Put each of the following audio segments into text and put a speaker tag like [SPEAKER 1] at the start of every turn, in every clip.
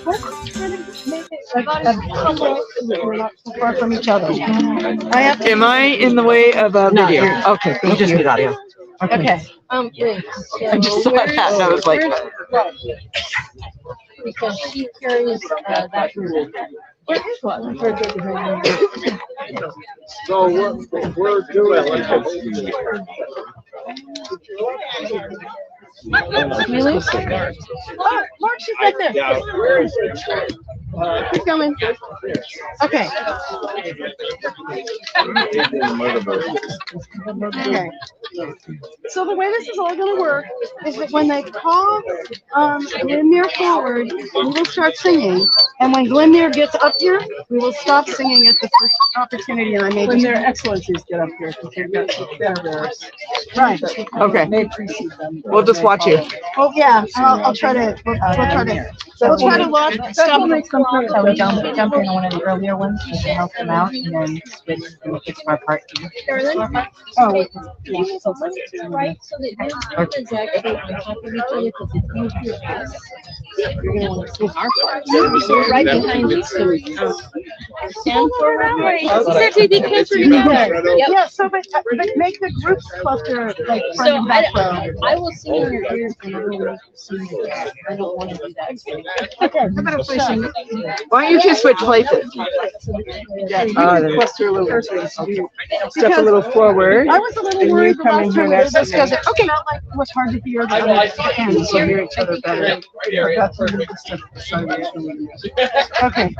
[SPEAKER 1] We're not so far from each other.
[SPEAKER 2] Am I in the way of a video? Okay,
[SPEAKER 3] You just need audio.
[SPEAKER 1] Okay.
[SPEAKER 4] Wait,
[SPEAKER 2] I just saw that and I was like,
[SPEAKER 4] because she carries that group.
[SPEAKER 1] Where is one?
[SPEAKER 5] So we're doing.
[SPEAKER 4] Really?
[SPEAKER 1] Oh, Mark, she's right there.
[SPEAKER 5] Yeah, where is it?
[SPEAKER 1] Keep coming. Okay. Okay. So the way this is all going to work is that when they call Glenmere forward, we will start singing. And when Glenmere gets up here, we will stop singing at the first opportunity. And I may
[SPEAKER 6] When
[SPEAKER 1] just...
[SPEAKER 6] their excellencies get up here, because they've got theirs.
[SPEAKER 1] Right.
[SPEAKER 2] okay,
[SPEAKER 6] They precede them.
[SPEAKER 2] we'll just watch you.
[SPEAKER 1] Oh, yeah. I'll try to... We'll try to... We'll try to stop them.
[SPEAKER 4] So we jump in on one of the earlier ones to help them out, and then switch and get to our part.
[SPEAKER 1] Oh,
[SPEAKER 4] Yeah. So right, so that you're exactly on top of each other, because if you do us, you're gonna want to see our part. So we're right behind you, so stand forward.
[SPEAKER 1] Certainly be closer together.
[SPEAKER 4] Yep.
[SPEAKER 1] Yeah, so but make the groups cluster like front
[SPEAKER 4] So
[SPEAKER 1] and back row.
[SPEAKER 4] I will sing in your ears, and I will make you sing in your ears. I don't want to do that.
[SPEAKER 1] Okay, how about if we sing?
[SPEAKER 2] Why don't you two switch places?
[SPEAKER 6] Cluster a little, step a little forward.
[SPEAKER 1] I was a little
[SPEAKER 6] And you
[SPEAKER 1] worried the
[SPEAKER 6] come in
[SPEAKER 1] last
[SPEAKER 6] here
[SPEAKER 1] time we did
[SPEAKER 6] next
[SPEAKER 1] this
[SPEAKER 6] to me.
[SPEAKER 1] because it felt like it was hard to hear the other end, so hear each other better. Okay,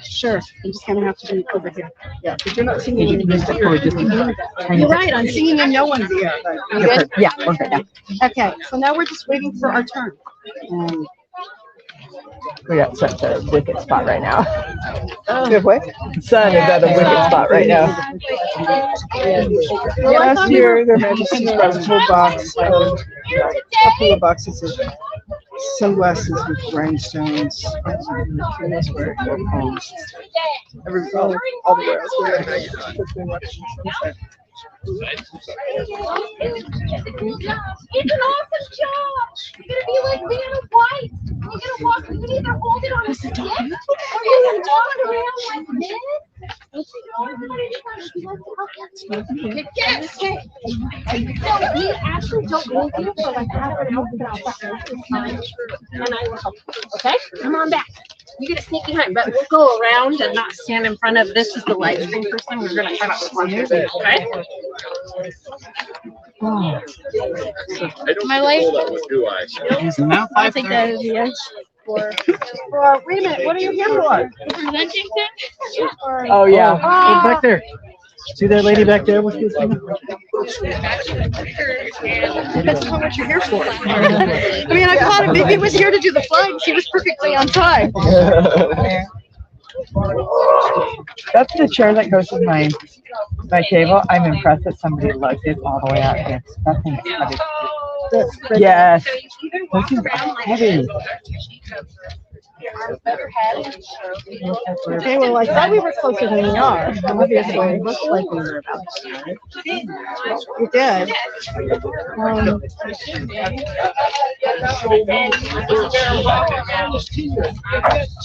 [SPEAKER 1] sure. I'm just gonna have to be over here.
[SPEAKER 6] Yeah, but you're not singing in this.
[SPEAKER 1] You're right, I'm singing in no one's ear. You good?
[SPEAKER 2] Yeah, okay, yeah.
[SPEAKER 1] Okay, so now we're just waiting for our turn.
[SPEAKER 2] We got such a wicked spot right now.
[SPEAKER 6] Good way.
[SPEAKER 2] Sun is at a wicked spot right now.
[SPEAKER 6] Last year, their majesties brought a whole box, a couple of boxes of sunglasses with rhinestones. And that's where it goes. All the way else.
[SPEAKER 7] It's an awesome job! You're gonna be like Vanna White! You're gonna walk, you can either hold it on a stick, or you're gonna walk it around like this. Yes! So we actually don't need you, but like I have an outfit out back and I will help you. Okay? Come on back. You get a sneak behind, but we'll go around and not stand in front of this is the live stream person. We're gonna kind of swap it, okay?
[SPEAKER 5] I don't
[SPEAKER 4] My life-
[SPEAKER 5] control that one, do I?
[SPEAKER 4] I'll take that as a yes.
[SPEAKER 1] Wait a minute, what are you here for?
[SPEAKER 4] Presenting
[SPEAKER 2] Oh, yeah.
[SPEAKER 6] Back there. See that lady back there? What's this?
[SPEAKER 1] That's not what you're here for. I mean, I thought if he was here to do the flags, he was perfectly on time.
[SPEAKER 2] That's the chair that goes with my table. I'm impressed that somebody lugged it all the way out here. That thing is heavy. Yes. This is heavy.
[SPEAKER 1] Okay, well, I thought we were closer than we are. Obviously, it looks like we were about to. You did.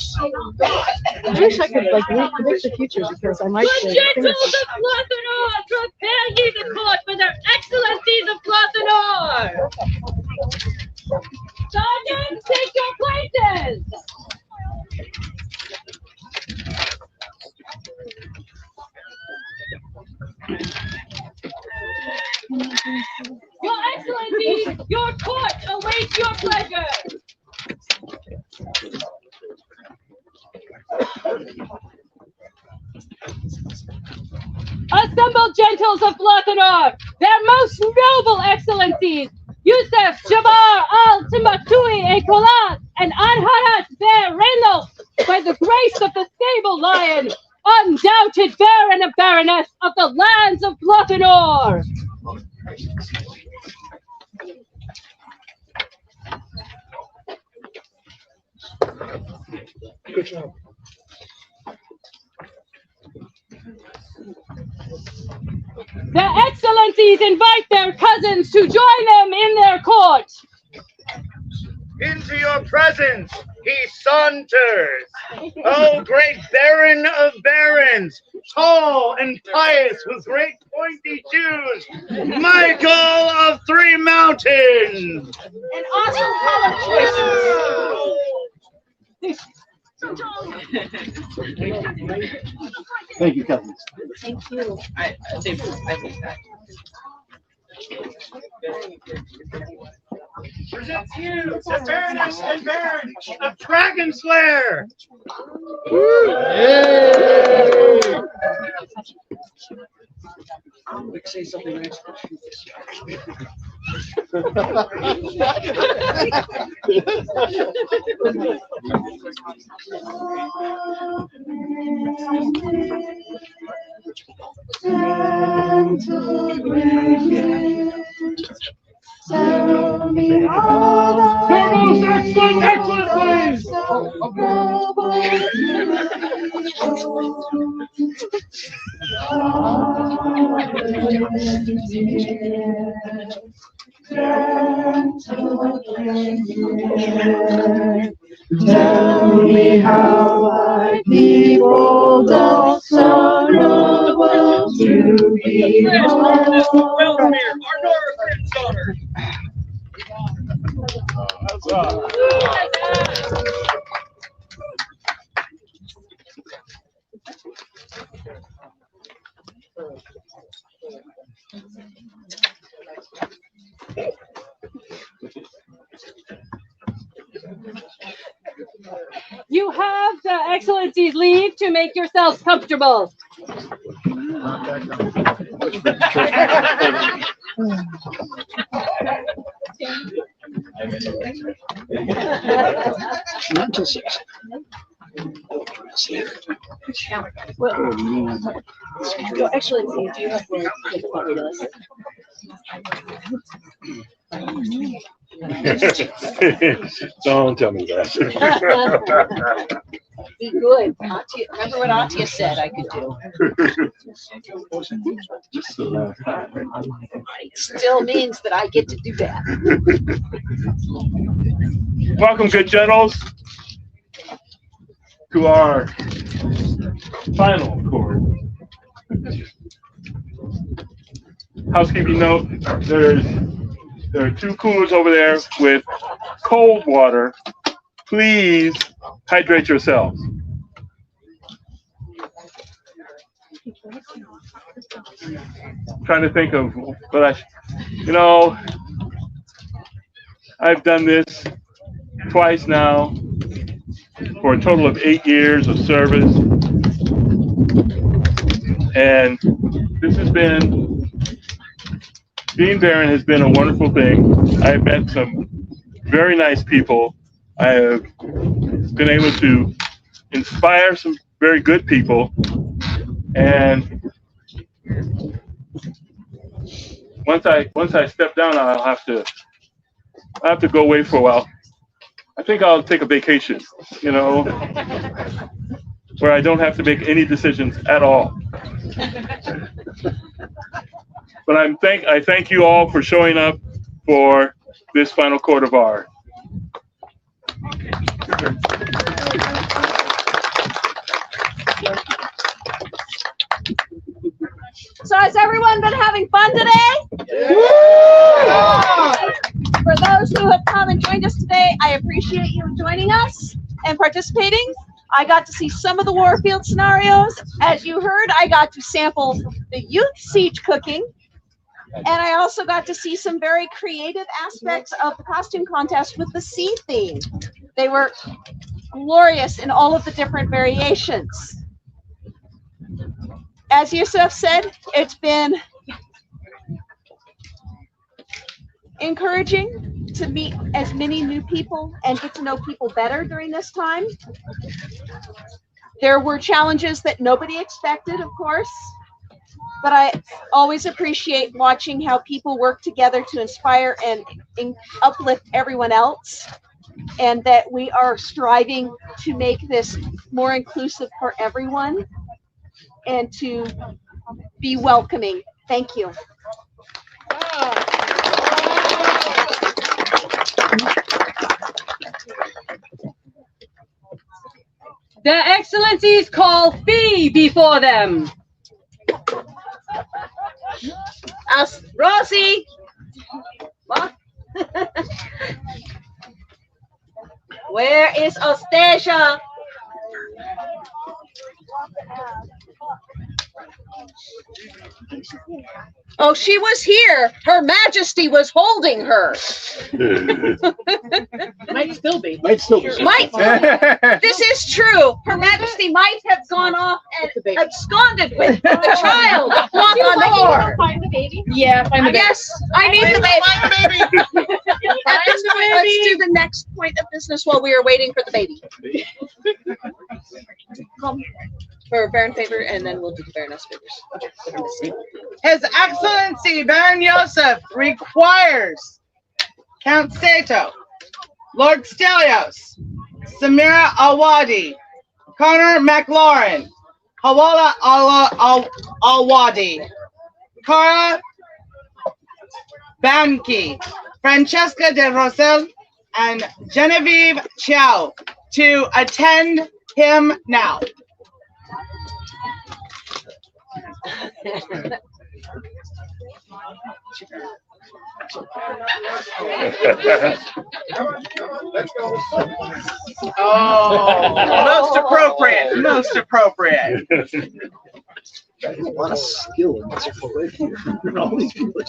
[SPEAKER 1] I wish I could like predict the future because I might say.
[SPEAKER 7] Gentles of Blatha, prepare ye the court for their excellencies of Blatha. Sergeants, take your places. Your excellencies, your court awaits your pleasure. Assemble gentles of Blatha, their most noble excellencies, Yusuf, Jabbar, Al-Timbuktu, Ekolat, and Anharat Bear Reno, by the grace of the stable lion, undoubted baron and baroness of the lands of Blatha.
[SPEAKER 5] Good job.
[SPEAKER 7] Their excellencies invite their cousins to join them in their court.
[SPEAKER 3] into your presence he saunters. Oh, great Baron of barons, tall and pious with great pointy shoes, Michael of Three Mountains.
[SPEAKER 4] And awesome color choices.
[SPEAKER 8] Thank you, Captain.
[SPEAKER 4] Thank you.
[SPEAKER 9] I think that.
[SPEAKER 3] Presents you the Baroness and Baron of Dragon Slayer.
[SPEAKER 8] Say something nice.
[SPEAKER 1] Tell me all Tell me how my people don't sorrow to be home.
[SPEAKER 7] You have the Excellency's leave to make yourselves comfortable.
[SPEAKER 8] Not just
[SPEAKER 4] Your Excellency, do you have the list?
[SPEAKER 5] Don't tell me that.
[SPEAKER 4] Be good. Auntie, remember what Auntie said I could do. Still means that I get to do that.
[SPEAKER 5] Welcome, good generals, to our final court. Housekeeping note, there are 2 coolers over there with cold water. Please hydrate yourselves. I'm trying to think of what I've done this twice now for a total of 8 years of service. And this has been, being Baron has been a wonderful thing. I have met some very nice people. I have been able to inspire some very good people. And once I step down, I'll have to go away for a while. I think I'll take a vacation, where I don't have to make any decisions at all. But I thank you all for showing up for this final court of ours.
[SPEAKER 4] So has everyone been having fun today? For those who have come and joined us today, I appreciate you joining us and participating. I got to see some of the Warfield scenarios. As you heard, I got to sample the youth siege cooking. And I also got to see some very creative aspects of the costume contest with the sea theme. They were glorious in all of the different variations. As Yusuf said, it's been encouraging to meet as many new people and get to know people better during this time. There were challenges that nobody expected, of course, but I always appreciate watching how people work together to inspire and uplift everyone else, and that we are striving to make this more inclusive for everyone and to be welcoming. Thank you.
[SPEAKER 7] Their Excellencies call fee before them.
[SPEAKER 4] Rosie. What? Where is Ostasia? Oh, she was here. Her Majesty was holding her.
[SPEAKER 7] Might still be.
[SPEAKER 8] Might still be.
[SPEAKER 4] Might. This is true. Her Majesty might have gone off and absconded with the child locked on the door.
[SPEAKER 7] Find the baby? Yeah, find the baby.
[SPEAKER 4] Yes, I need the baby. At this point, let's do the next point of business while we are waiting for the baby. For Baron favor, and then we'll do the Baroness favors. Okay.
[SPEAKER 2] His Excellency Baron Yosef requires Count Sato, Lord Stelios, Samira Awadi, Connor McLaurin, Hawala Alwadi, Cara Banki, Francesca de Rosel, and Genevieve Chow to attend him now. Oh, most appropriate, most appropriate.
[SPEAKER 8] There's a lot of skill in this right here. All these people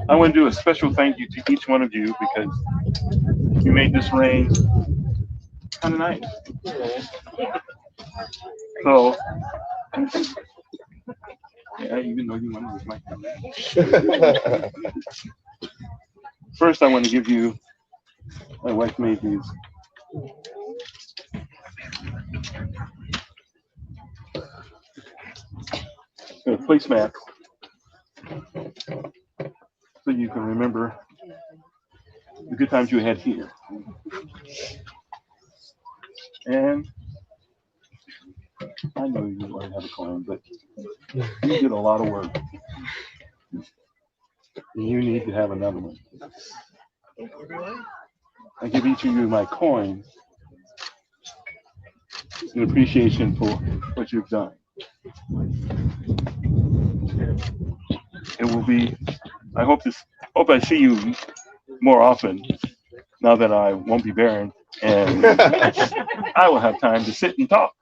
[SPEAKER 5] I want to do a special thank you to each one of you because you made this rain kind of nice. So, yeah, even though you wanted this mic. First, I want to give you, my wife made these. A placemat so you can remember the good times you had here. And I know you already have a coin, but you did a lot of work. And you need to have another one. I give each of you my coin in appreciation for what you've done. It will be, I hope I see you more often now that I won't be Baron and I will have time to sit and talk.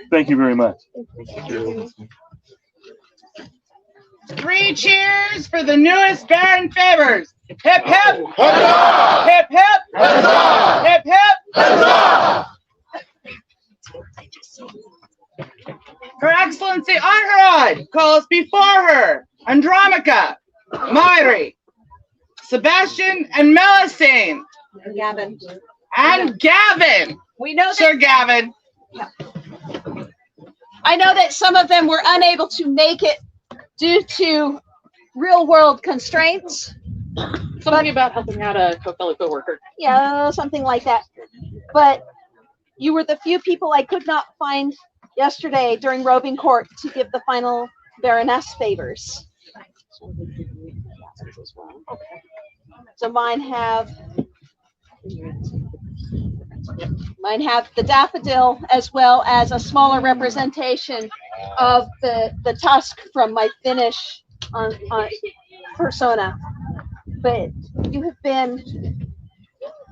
[SPEAKER 5] Thank you very much.
[SPEAKER 2] 3 cheers for the newest Baron favors. Hip hip!
[SPEAKER 3] Huzzah!
[SPEAKER 2] Hip hip!
[SPEAKER 3] Huzzah!
[SPEAKER 2] Hip hip!
[SPEAKER 3] Huzzah!
[SPEAKER 2] Her Excellency Anharad calls before her Andromaca, Myri, Sebastian, and Melisane.
[SPEAKER 4] Gavin.
[SPEAKER 2] And Gavin.
[SPEAKER 4] We know that.
[SPEAKER 2] Sir Gavin.
[SPEAKER 4] I know that some of them were unable to make it due to real world constraints.
[SPEAKER 7] Something about helping out a fellow coworker.
[SPEAKER 4] Yeah, something like that. But you were the few people I could not find yesterday during roving court to give the final Baroness favors. So mine have the daffodil as well as a smaller representation of the tusk from my Finnish on persona. But you have been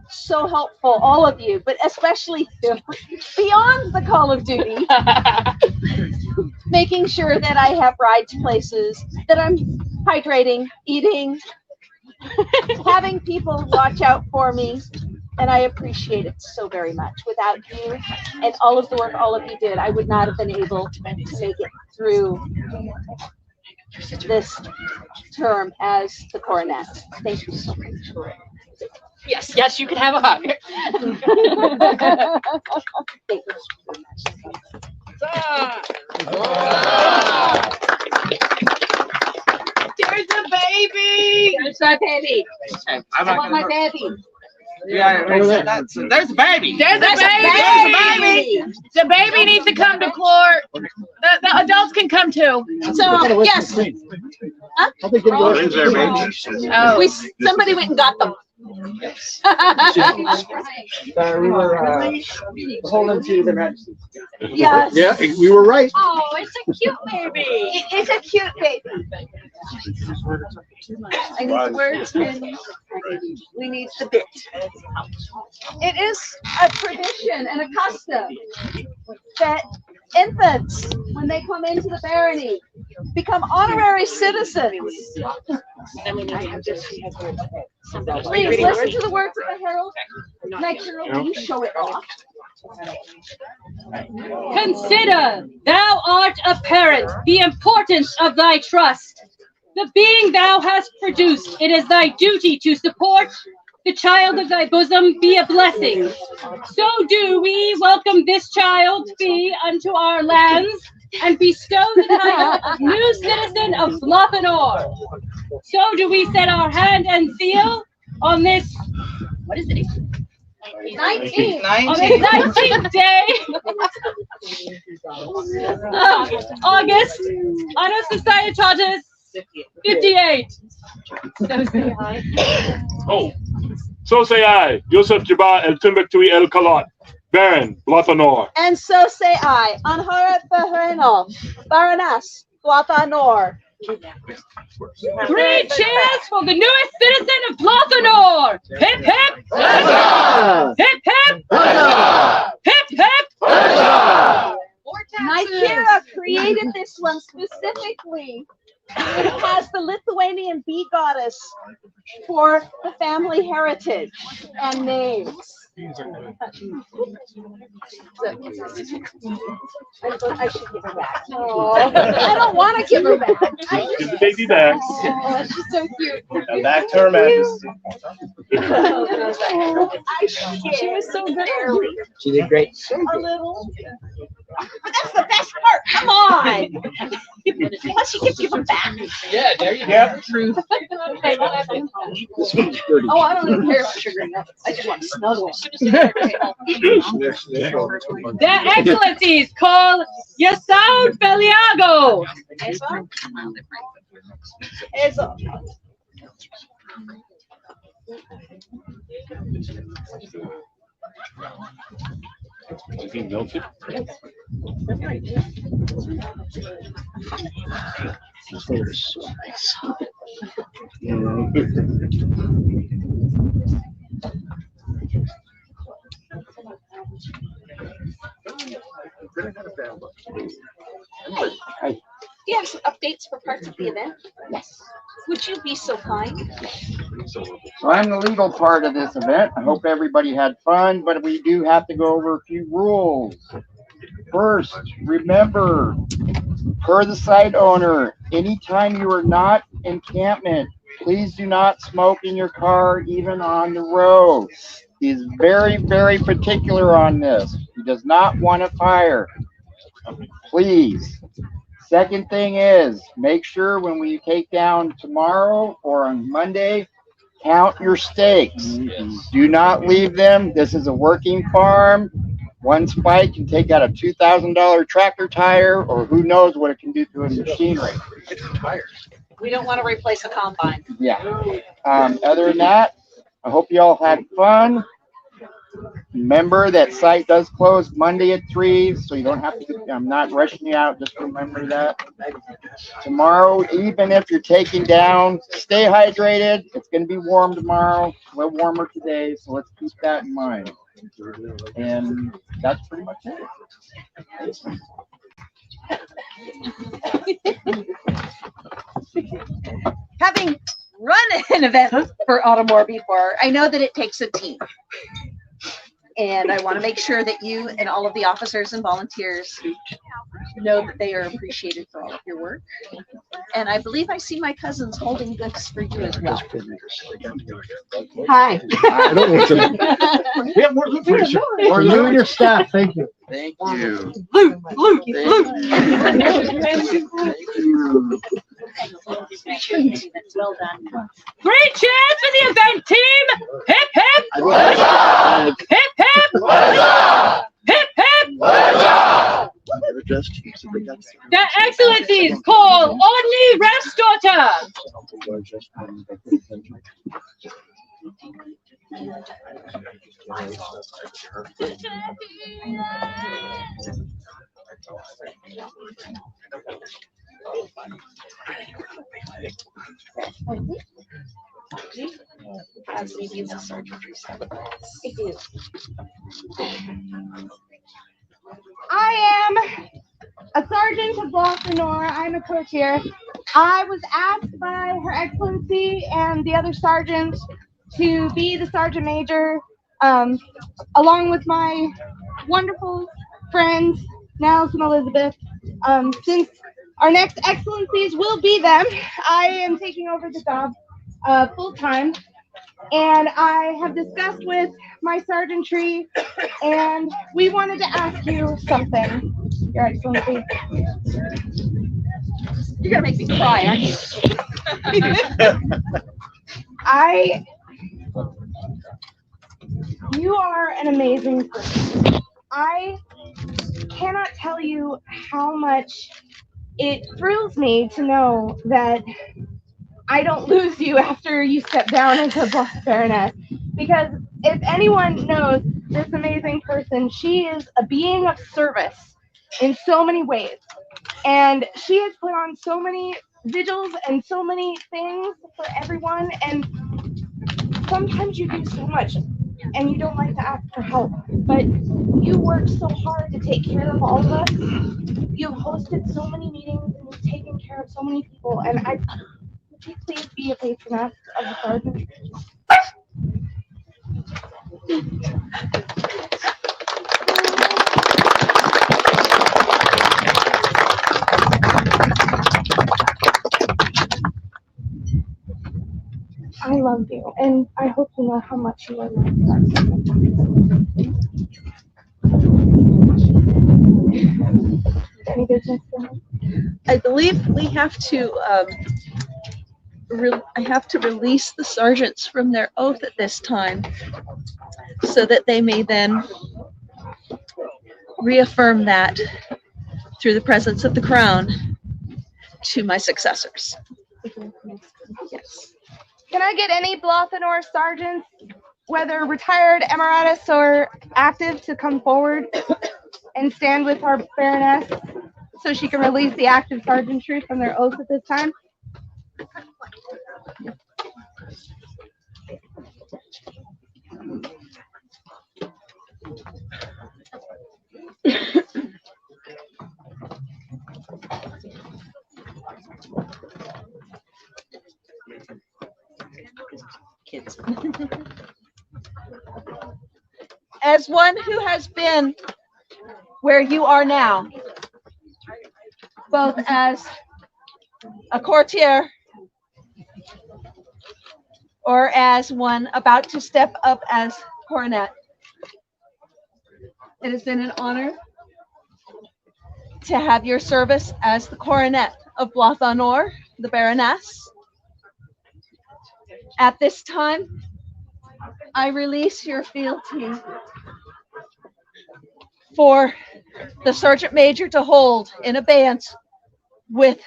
[SPEAKER 4] so helpful, all of you, but especially beyond the Call of Duty, making sure that I have rides places, that I'm hydrating, eating, having people watch out for me, and I appreciate it so very much. Without you and all of the work all of you did, I would not have been able to make it through this term as the coronet. Thank you so much.
[SPEAKER 7] Yes, you can have a hug.
[SPEAKER 4] Thank you.
[SPEAKER 2] There's a baby.
[SPEAKER 7] There's that baby.
[SPEAKER 4] I want my baby.
[SPEAKER 2] Yeah, there's a baby.
[SPEAKER 7] There's a baby. The baby needs to come to court. The adults can come too.
[SPEAKER 4] So yes,
[SPEAKER 8] How they get
[SPEAKER 3] When's their baby?
[SPEAKER 7] Oh,
[SPEAKER 4] somebody went and got them.
[SPEAKER 8] We were holding to the majesty.
[SPEAKER 4] Yes.
[SPEAKER 8] Yeah, we were right.
[SPEAKER 7] Oh, it's a cute baby.
[SPEAKER 4] It's a cute baby. I need words and we need the bit. It is a tradition and a custom that infants, when they come into the barony, become honorary citizens. Please listen to the words of the herald. Knight Herald, will you show it off?
[SPEAKER 7] Consider, thou art a parent, the importance of thy trust. The being thou hast produced, it is thy duty to support. The child of thy bosom be a blessing. So do we welcome this child be unto our lands and bestow the title of new citizen of Blatha. So do we set our hand and seal on this, what is it?
[SPEAKER 4] 19.
[SPEAKER 7] On this 19th day, August, Anno Societatis 58.
[SPEAKER 5] Oh, so say I, Yosef Jabbar El Timbuktu El Kalat, Baron, Blatha.
[SPEAKER 4] And so say I, Anharat Baronial, Baroness, Blatha.
[SPEAKER 7] 3 cheers for the newest citizen of Blatha. Hip hip! Hip hip! Hip hip!
[SPEAKER 4] Nikera created this one specifically. It has the Lithuanian bee goddess for the family heritage and names. I should give her back. Oh, I don't want to give her back.
[SPEAKER 5] Give the baby back.
[SPEAKER 4] Oh, she's so cute.
[SPEAKER 3] And back to her majesty.
[SPEAKER 4] She was so good.
[SPEAKER 8] She did great.
[SPEAKER 4] A little. But that's the best part. Come on. Plus, you can give them back.
[SPEAKER 9] Yeah, there you go.
[SPEAKER 3] Yep.
[SPEAKER 8] This one's pretty.
[SPEAKER 4] Oh, I don't even care about sugar nuts. I just want to snuggle.
[SPEAKER 7] Their Excellencies call Yasoud Beliago.
[SPEAKER 4] Eso.
[SPEAKER 5] Is he melted?
[SPEAKER 8] This one is so nice.
[SPEAKER 4] Do you have some updates for parts of the event? Yes. Would you be so kind?
[SPEAKER 10] So I'm the legal part of this event. I hope everybody had fun, but we do have to go over a few rules. First, remember, per the site owner, anytime you are not encampment, please do not smoke in your car, even on the road. He is very, very particular on this. He does not want a fire. Please. Second thing is, make sure when we take down tomorrow or on Monday, count your stakes. Do not leave them. This is a working farm. One spike can take out a $2,000 tractor tire, or who knows what it can do to a machinery.
[SPEAKER 9] We don't want to replace a combine.
[SPEAKER 10] Yeah. Other than that, I hope you all had fun. Remember that site does close Monday at 3, so you don't have to, I'm not rushing you out, just remember that. Tomorrow, even if you're taking down, stay hydrated. It's going to be warm tomorrow, a little warmer today, so let's keep that in mind. And that's pretty much it.
[SPEAKER 4] Having run an event for Automore before, I know that it takes a team. And I want to make sure that you and all of the officers and volunteers know that they are appreciated for all of your work. And I believe I see my cousins holding gifts for you as well. Hi.
[SPEAKER 8] I don't want to. We have more loot for you. For you and your staff, thank you.
[SPEAKER 10] Thank you.
[SPEAKER 4] Luke.
[SPEAKER 10] Thank you.
[SPEAKER 4] Well done.
[SPEAKER 7] 3 cheers for the event team! Hip hip! Hip hip! Hip hip! Their Excellencies call Only Rest Daughter!
[SPEAKER 1] I am a sergeant of Blatha. I'm a courtier. I was asked by Her Excellency and the other sergeants to be the sergeant major, along with my wonderful friends, Nels and Elizabeth. Since our next excellencies will be them, I am taking over the job full time. And I have discussed with my sergeantry, and we wanted to ask you something, Your Excellency.
[SPEAKER 9] You're gonna make me cry, aren't you?
[SPEAKER 1] You are an amazing person. I cannot tell you how much it thrills me to know that I don't lose you after you step down into Blatha Baroness. Because if anyone knows this amazing person, she is a being of service in so many ways. And she has put on so many vigils and so many things for everyone. And sometimes you do so much and you don't like to ask for help. But you work so hard to take care of all of us. You've hosted so many meetings and you've taken care of so many people. And would you please be a patroness of the sergeant? I love you, and I hope you know how much you are loved. Any business?
[SPEAKER 4] I believe we have to, I have to release the sergeants from their oath at this time so that they may then reaffirm that through the presence of the crown to my successors. Yes.
[SPEAKER 1] Can I get any Blatha sergeants, whether retired emeritus or active, to come forward and stand with our Baroness so she can release the active sergeantry from their oath at this time?
[SPEAKER 4] Kids. As one who has been where you are now, both as a courtier or as one about to step up as coronet, it has been an honor to have your service as the coronet of Blatha, the Baroness. At this time, I release your fealty for the Sergeant Major to hold in abeyance with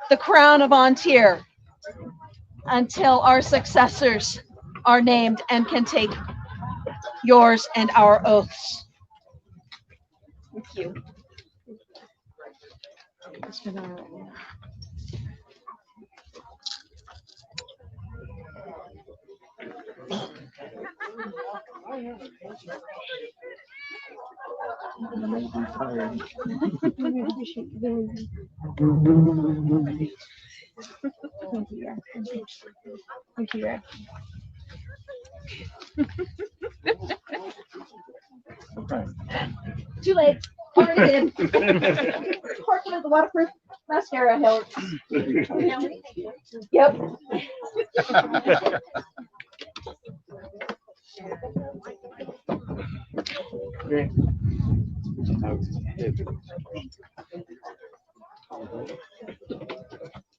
[SPEAKER 4] the crown of Antir until our successors are named and can take yours and our oaths. Thank you.
[SPEAKER 1] Thank you. Too late. Already did. Portion of the waterproof mascara helps. Yep.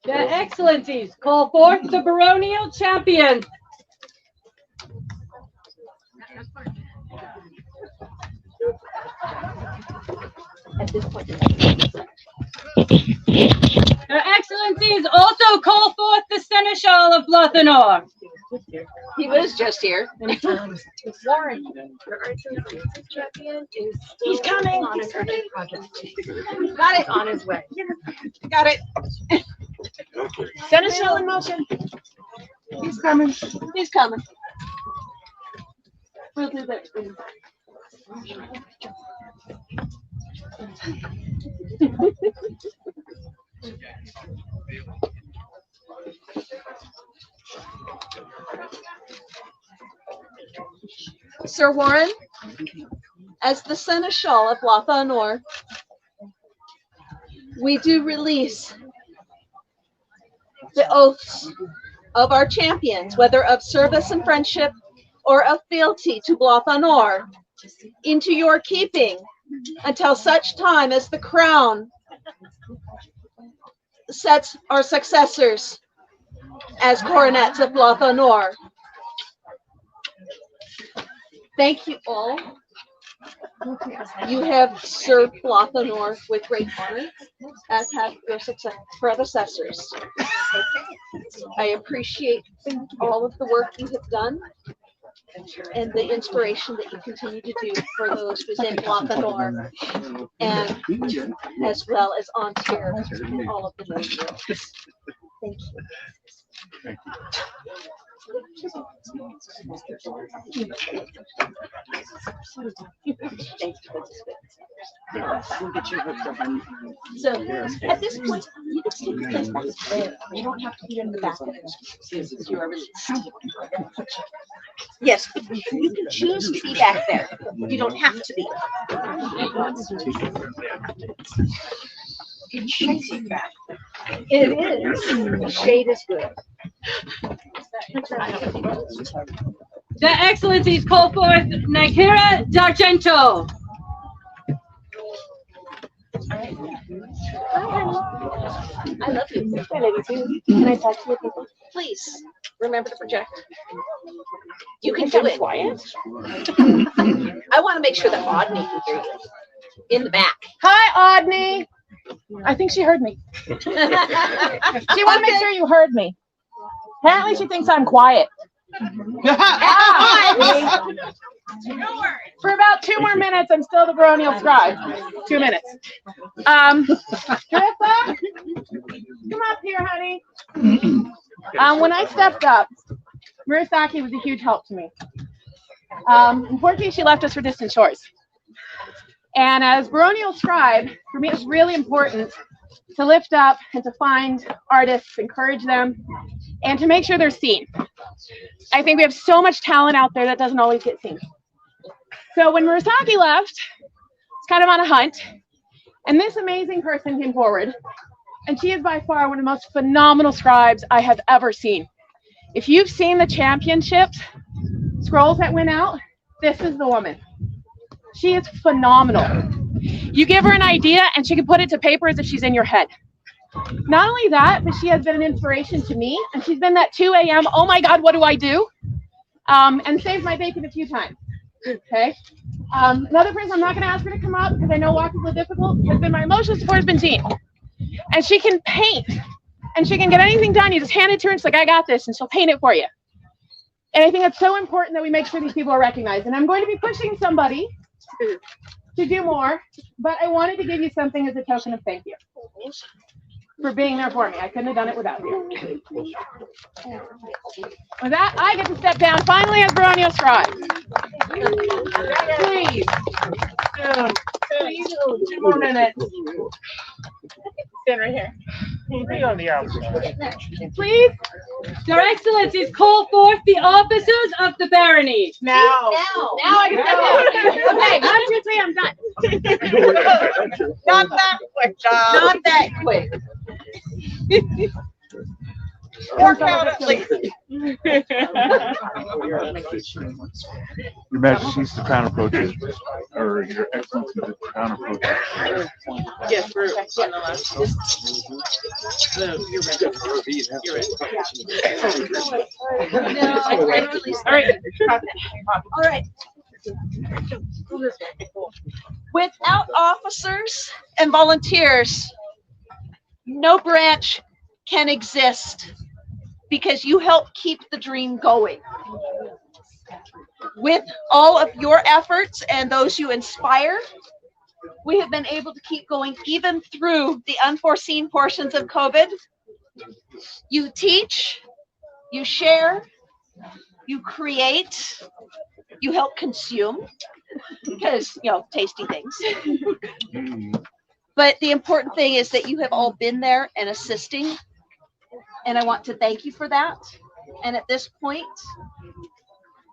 [SPEAKER 7] Their Excellencies, call forth the Baronial champion.
[SPEAKER 4] At this point,
[SPEAKER 7] Their Excellencies, also call forth the Seneschal of Blatha.
[SPEAKER 9] He was just here.
[SPEAKER 4] Warren, your arts and champion, is he's coming. On his project. Got it. On his way.
[SPEAKER 9] Got it.
[SPEAKER 4] Seneschal in motion.
[SPEAKER 6] He's coming.
[SPEAKER 9] He's coming. We'll do that. Sir Warren, as the Seneschal of Blatha Nor, we do release the oaths of our champions, whether of service and friendship or of fealty to Blatha Nor, into your keeping until such time as the crown sets our successors as coronets of Blatha Nor. Thank you all. You have served Blatha Nor with great honor, as have your predecessors. I appreciate all of the work you have done and the inspiration that you continue to do for those within Blatha Nor, and as well as on Tier and all of the members. Thank you.
[SPEAKER 5] Thank you.
[SPEAKER 9] So at this point, you can still place back. You don't have to be in the back. You are released. Yes, you can choose to be back there. You don't have to be. It's shady back. It is. Shade is good.
[SPEAKER 7] The Excellencies call forth Nakira D'Argento.
[SPEAKER 9] I love you. I love you too. Can I talk to you people? Please remember to project. You can do it. Quiet. I want to make sure that Audney can hear you in the back.
[SPEAKER 11] Hi, Audney. I think she heard me. She want to make sure you heard me. Apparently, she thinks I'm quiet. For about 2 more minutes, I'm still the Baronial scribe. 2 minutes. Carissa, come up here, honey. When I stepped up, Murasaki was a huge help to me. Unfortunately, she left us for distant shores. And as Baronial scribe, for me, it was really important to lift up and to find artists, encourage them, and to make sure they're seen. I think we have so much talent out there that doesn't always get seen. So when Murasaki left, it's kind of on a hunt, and this amazing person came forward, and she is by far one of the most phenomenal scribes I have ever seen. If you've seen the championships scrolls that went out, this is the woman. She is phenomenal. You give her an idea and she can put it to paper as if she's in your head. Not only that, but she has been an inspiration to me, and she's been that 2 a.m. oh my God, what do I do? And saved my bacon a few times. Okay. Another person, I'm not going to ask her to come up because I know walk is a little difficult, has been my emotional support has been Jean. And she can paint and she can get anything done. You just hand it to her and she's like, I got this, and she'll paint it for you. And I think it's so important that we make sure these people are recognized. And I'm going to be pushing somebody to do more, but I wanted to give you something as a token of thank you for being there for me. I couldn't have done it without you. With that, I get to step down finally as Baronial scribe. Please. 2 more minutes. Stand right here. Please.
[SPEAKER 7] Your Excellencies call forth the officers of the barony.
[SPEAKER 11] Now I can step down. Okay, 1, 2, 3, I'm done.
[SPEAKER 9] Not that quick, John. Not that quick. Work out at least.
[SPEAKER 5] Your Majesty's the crown approaches, or Your Excellency the crown approaches.
[SPEAKER 11] Yes, we're on the last.
[SPEAKER 9] No, I released. All right. All right. Without officers and volunteers, no branch can exist. because you help keep the dream going. With all of your efforts and those you inspire, we have been able to keep going even through the unforeseen portions of COVID. You teach, you share, you create, you help consume, because, tasty things. But the important thing is that you have all been there and assisting, and I want to thank you for that. And at this point,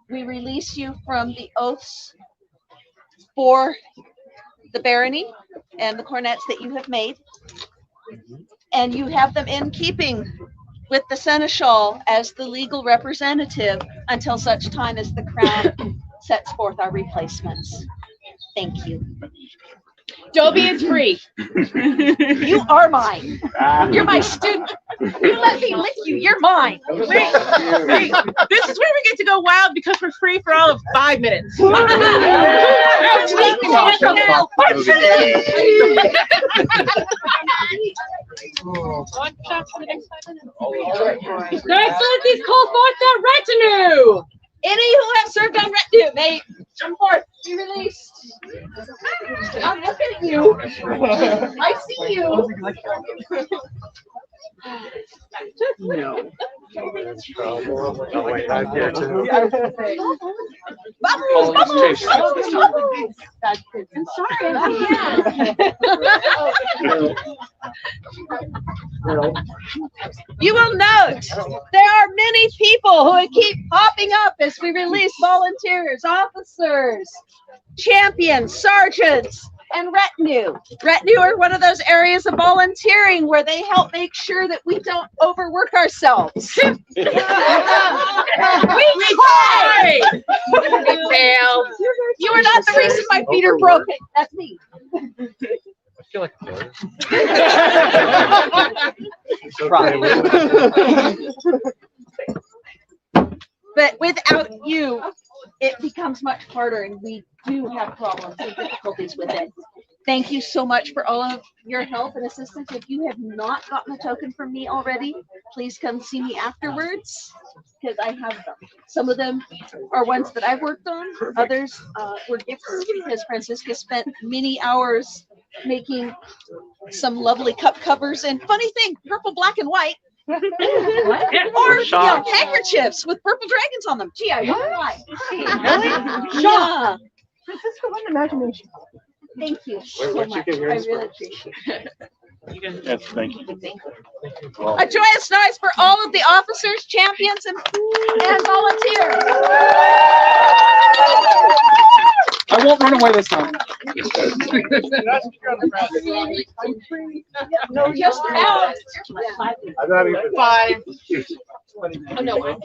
[SPEAKER 9] we release you from the oaths for the barony and the cornets that you have made, and you have them in keeping with the seneschal as the legal representative until such time as the crown sets forth our replacements. Thank you.
[SPEAKER 11] Dobie is free.
[SPEAKER 9] You are mine. You're my student. You let me lick you. You're mine.
[SPEAKER 11] Wait. This is where we get to go wild because we're free for all of 5 minutes.
[SPEAKER 7] Their Excellencies call forth their retinue.
[SPEAKER 9] Any who have served on retinue may come forth. Be released. I'm looking at you. I see you.
[SPEAKER 8] No.
[SPEAKER 9] Bubbles, bubbles, bubbles. I'm sorry. You will note there are many people who would keep popping up as we release volunteers, officers, champions, sergeants, and retinue. Retinue are one of those areas of volunteering where they help make sure that we don't overwork ourselves. We try.
[SPEAKER 11] Fail.
[SPEAKER 9] You are not the reason my feet are broken. That's me.
[SPEAKER 8] I feel like
[SPEAKER 9] But without you, it becomes much harder, and we do have problems and difficulties with it. Thank you so much for all of your help and assistance. If you have not gotten a token from me already, please come see me afterwards, because I have them. Some of them are ones that I've worked on. Others were gifts because Francisca spent many hours making some lovely cup covers. And funny thing, purple, black, and white. Or handkerchiefs with purple dragons on them. Gee, I wonder why. Yeah.
[SPEAKER 1] Francisco, what an imagination.
[SPEAKER 9] Thank you so much. I really appreciate it.
[SPEAKER 5] Yes, thank you.
[SPEAKER 9] A joyous noise for all of the officers, champions, and volunteers.
[SPEAKER 8] I won't run away this time.
[SPEAKER 9] No, just out.
[SPEAKER 3] I'm not even
[SPEAKER 11] 5.
[SPEAKER 9] Oh, no.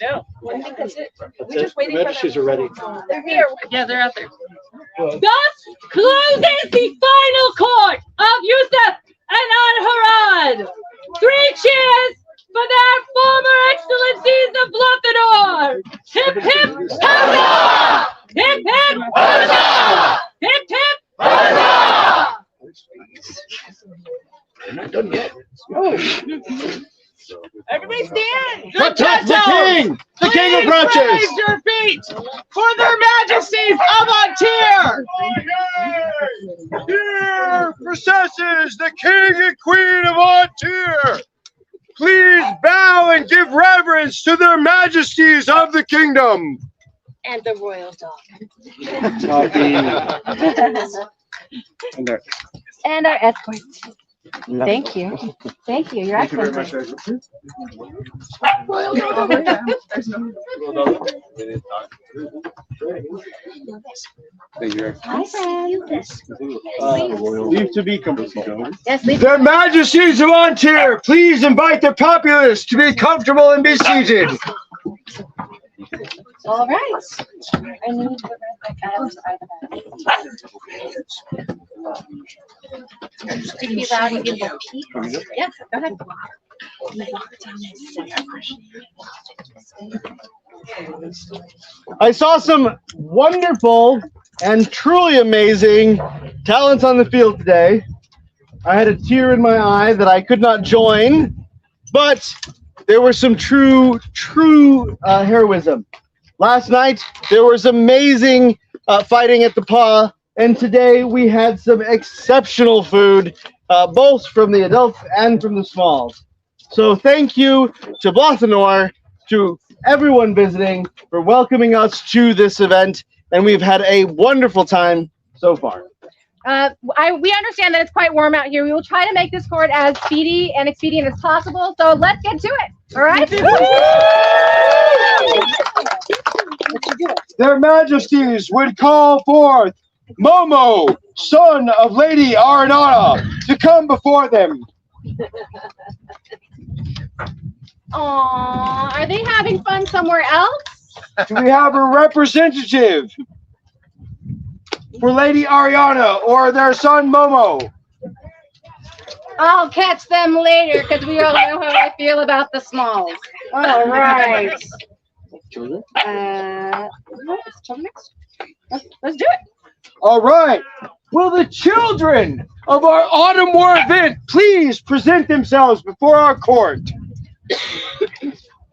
[SPEAKER 9] No. I think that's it. We're just waiting
[SPEAKER 8] The
[SPEAKER 9] for
[SPEAKER 8] magisties
[SPEAKER 9] them.
[SPEAKER 8] are ready.
[SPEAKER 9] They're here.
[SPEAKER 11] Yeah, they're out there.
[SPEAKER 7] Thus closes the final court of Yusuf and Al-Harad. 3 cheers for their former excellencies of Blatha. Hip hip hurrah! Hip hip hurrah! Hip hip hurrah!
[SPEAKER 8] They're not done yet.
[SPEAKER 11] Everybody stand.
[SPEAKER 8] Protect the king! The king approaches!
[SPEAKER 11] Raise your feet for their majesties of Ontier.
[SPEAKER 3] Here processes the king and queen of Ontier. Please bow and give reverence to their majesties of the kingdom.
[SPEAKER 7] And the royal dog.
[SPEAKER 12] And our escorts. Thank you. Thank you. Your Excellency. Hi, friends.
[SPEAKER 8] Leave to be comfortable.
[SPEAKER 12] Yes, leave.
[SPEAKER 3] Their majesties of Ontier, please invite the populace to be comfortable and be seated.
[SPEAKER 12] All right. I need to Did you allow to give a peek? Yes, go ahead.
[SPEAKER 3] I saw some wonderful and truly amazing talents on the field today. I had a tear in my eye that I could not join, but there was some true heroism. Last night, there was amazing fighting at the paw, and today we had some exceptional food, both from the adults and from the smalls. So thank you to Blatha Noir, to everyone visiting, for welcoming us to this event, and we've had a wonderful time so far.
[SPEAKER 13] We understand that it's quite warm out here. We will try to make this court as speedy and expedient as possible. So let's get to it. All right.
[SPEAKER 14] Their Majesties would call forth Momo, son of Lady Aranana, to come before them.
[SPEAKER 13] Aww, are they having fun somewhere else?
[SPEAKER 14] Do we have a representative for Lady Ariana or their son Momo?
[SPEAKER 13] I'll catch them later because we all know how I feel about the smalls. All right. Let's do it.
[SPEAKER 14] All right. Will the children of our Autumn War event please present themselves before our court?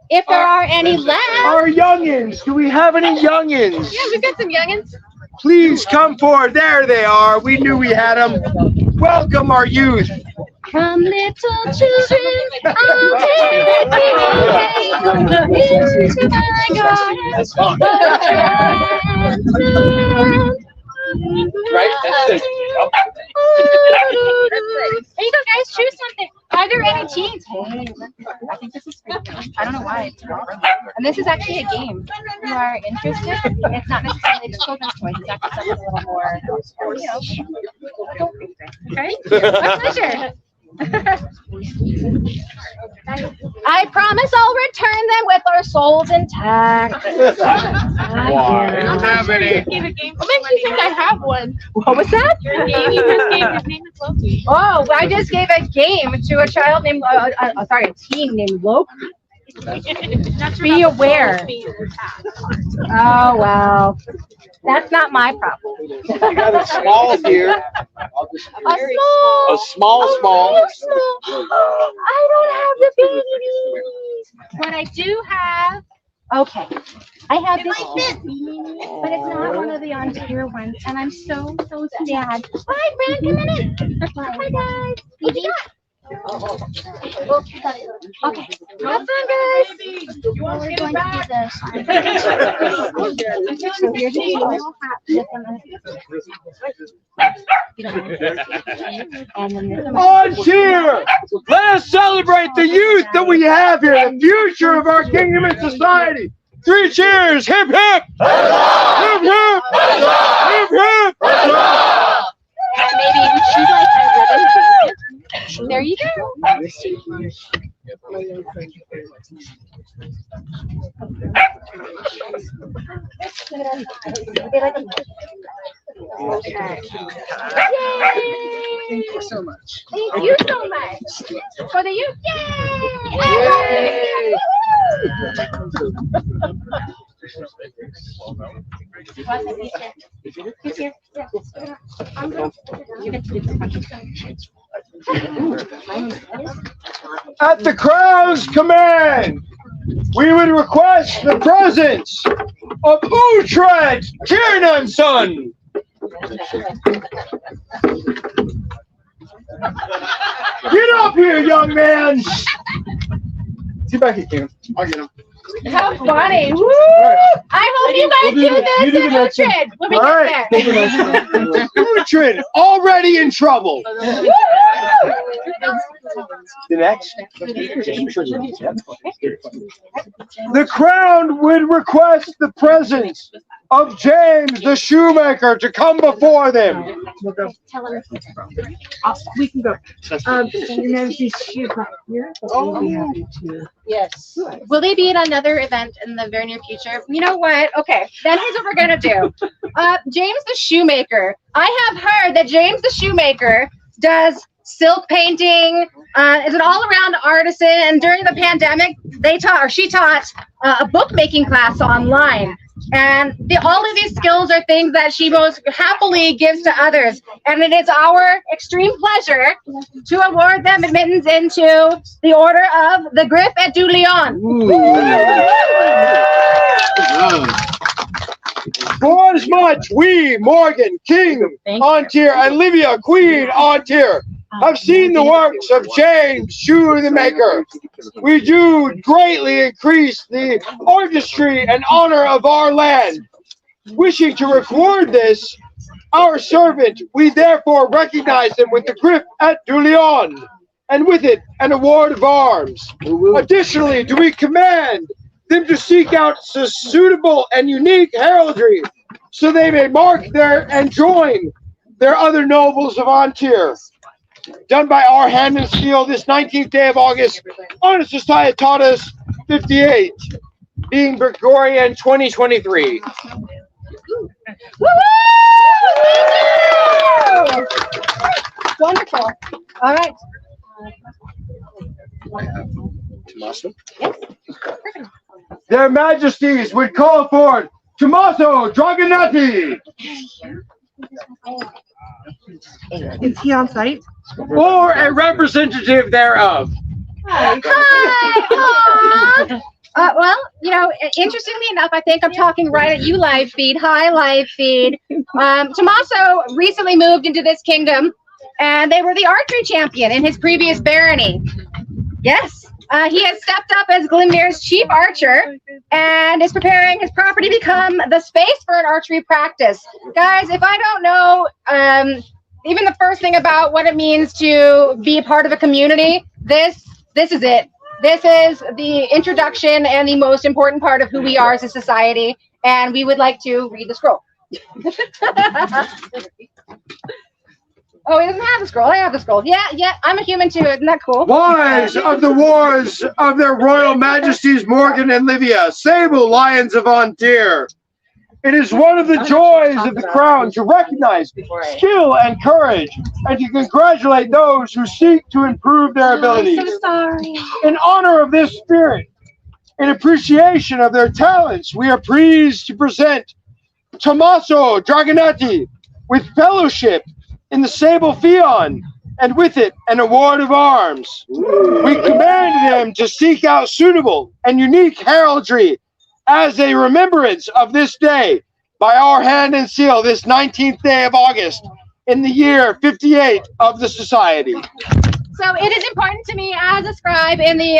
[SPEAKER 13] If there are any left.
[SPEAKER 14] Our youngins. Do we have any youngins?
[SPEAKER 13] Yeah, we've got some youngins.
[SPEAKER 14] Please come forward. There they are. We knew we had them. Welcome our youth.
[SPEAKER 13] Come, little children, I'll take you into my garden.
[SPEAKER 14] Right? That's it.
[SPEAKER 13] There you go, guys. Choose something. Are there any teens? Hey, I think this is free. I don't know why. And this is actually a game. If you are interested, it's not necessarily just children's toys. It's actually something a little more, Okay? My pleasure. I promise I'll return them with our souls intact.
[SPEAKER 14] Why?
[SPEAKER 13] Don't have any. What makes you think I have one? What was that? Your game you just gave. His name is Loki. Oh, I just gave a game to a child named, sorry, a teen named Loki. Be aware. Oh, well. That's not my problem.
[SPEAKER 14] We got a small here.
[SPEAKER 13] A small. I don't have the babies. What I do have, okay. I have this, but it's not one of the on-tier ones, and I'm so sad. Hi, friend, come in. Hi, guys. What you got? Okay. Have fun, guys. We're going to do this. So here's a little hat with them.
[SPEAKER 14] On cheer! Let us celebrate the youth that we have here, the future of our kingdom and society. 3 cheers! Hip hip! Hip hip! Hip hip!
[SPEAKER 13] Maybe she's like a ribbon jacket. There you go. Okay.
[SPEAKER 6] Thank you so much.
[SPEAKER 13] Thank you so much. For the youth. Yay!
[SPEAKER 14] At the Crown's command, we would request the presence of Utrecht Tiernanson. Get up here, young man. See if I can get him. I'll get him.
[SPEAKER 13] How funny. Woo! I hope you guys do this in Utrecht when we get there.
[SPEAKER 14] Utrecht, already in trouble. The next. The Crown would request the presence of James the shoemaker to come before them.
[SPEAKER 6] We can go. Your Majesty's shoe right here.
[SPEAKER 13] Yes. Will they be at another event in the very near future? You know what? Okay, then here's what we're gonna do. James the shoemaker. I have heard that James the shoemaker does silk painting, is an all-around artisan, and during the pandemic, she taught a bookmaking class online. And all of these skills are things that she most happily gives to others. And it is our extreme pleasure to award them admittance into the Order of the Griff et du Lion.
[SPEAKER 14] For as much we, Morgan, King, Antir, and Livia, Queen, Antir, have seen the works of James, Shoe the Maker, we do greatly increase the artistry and honor of our land. Wishing to record this, our servant, we therefore recognize him with the Griff et du Lion, and with it an award of arms. Additionally, do we command them to seek out suitable and unique heraldry, so they may mark their and join their other nobles of Antir. Done by our hand and seal this 19th day of August, on Societatis 58, being Gregorian 2023.
[SPEAKER 13] Wonderful. All right.
[SPEAKER 8] Tommaso?
[SPEAKER 14] Their Majesties would call for Tommaso Dragonati.
[SPEAKER 6] Is he on site?
[SPEAKER 14] Or a representative thereof.
[SPEAKER 13] Hi. Well, you know, interestingly enough, I think I'm talking right at you, live feed. Hi, live feed. Tommaso recently moved into this kingdom, and they were the archery champion in his previous barony. Yes. He has stepped up as Glimmir's chief archer and is preparing his property to become the space for an archery practice. Guys, if I don't know even the first thing about what it means to be a part of a community, this is it. This is the introduction and the most important part of who we are as a society, and we would like to read the scroll. Oh, he doesn't have the scroll. I have the scroll. Yeah, I'm a human too. Isn't that cool?
[SPEAKER 14] Wise of the wars of their royal majesties Morgan and Livia, sable lions of Antir. It is one of the joys of the crown to recognize skill and courage, and to congratulate those who seek to improve their abilities.
[SPEAKER 13] I'm so sorry.
[SPEAKER 14] In honor of this spirit, in appreciation of their talents, we are pleased to present Tommaso Dragonati with fellowship in the Sable Fion, and with it an award of arms. We command him to seek out suitable and unique heraldry as a remembrance of this day, by our hand and seal this 19th day of August in the year 58 of the society.
[SPEAKER 13] So it is important to me as a scribe in the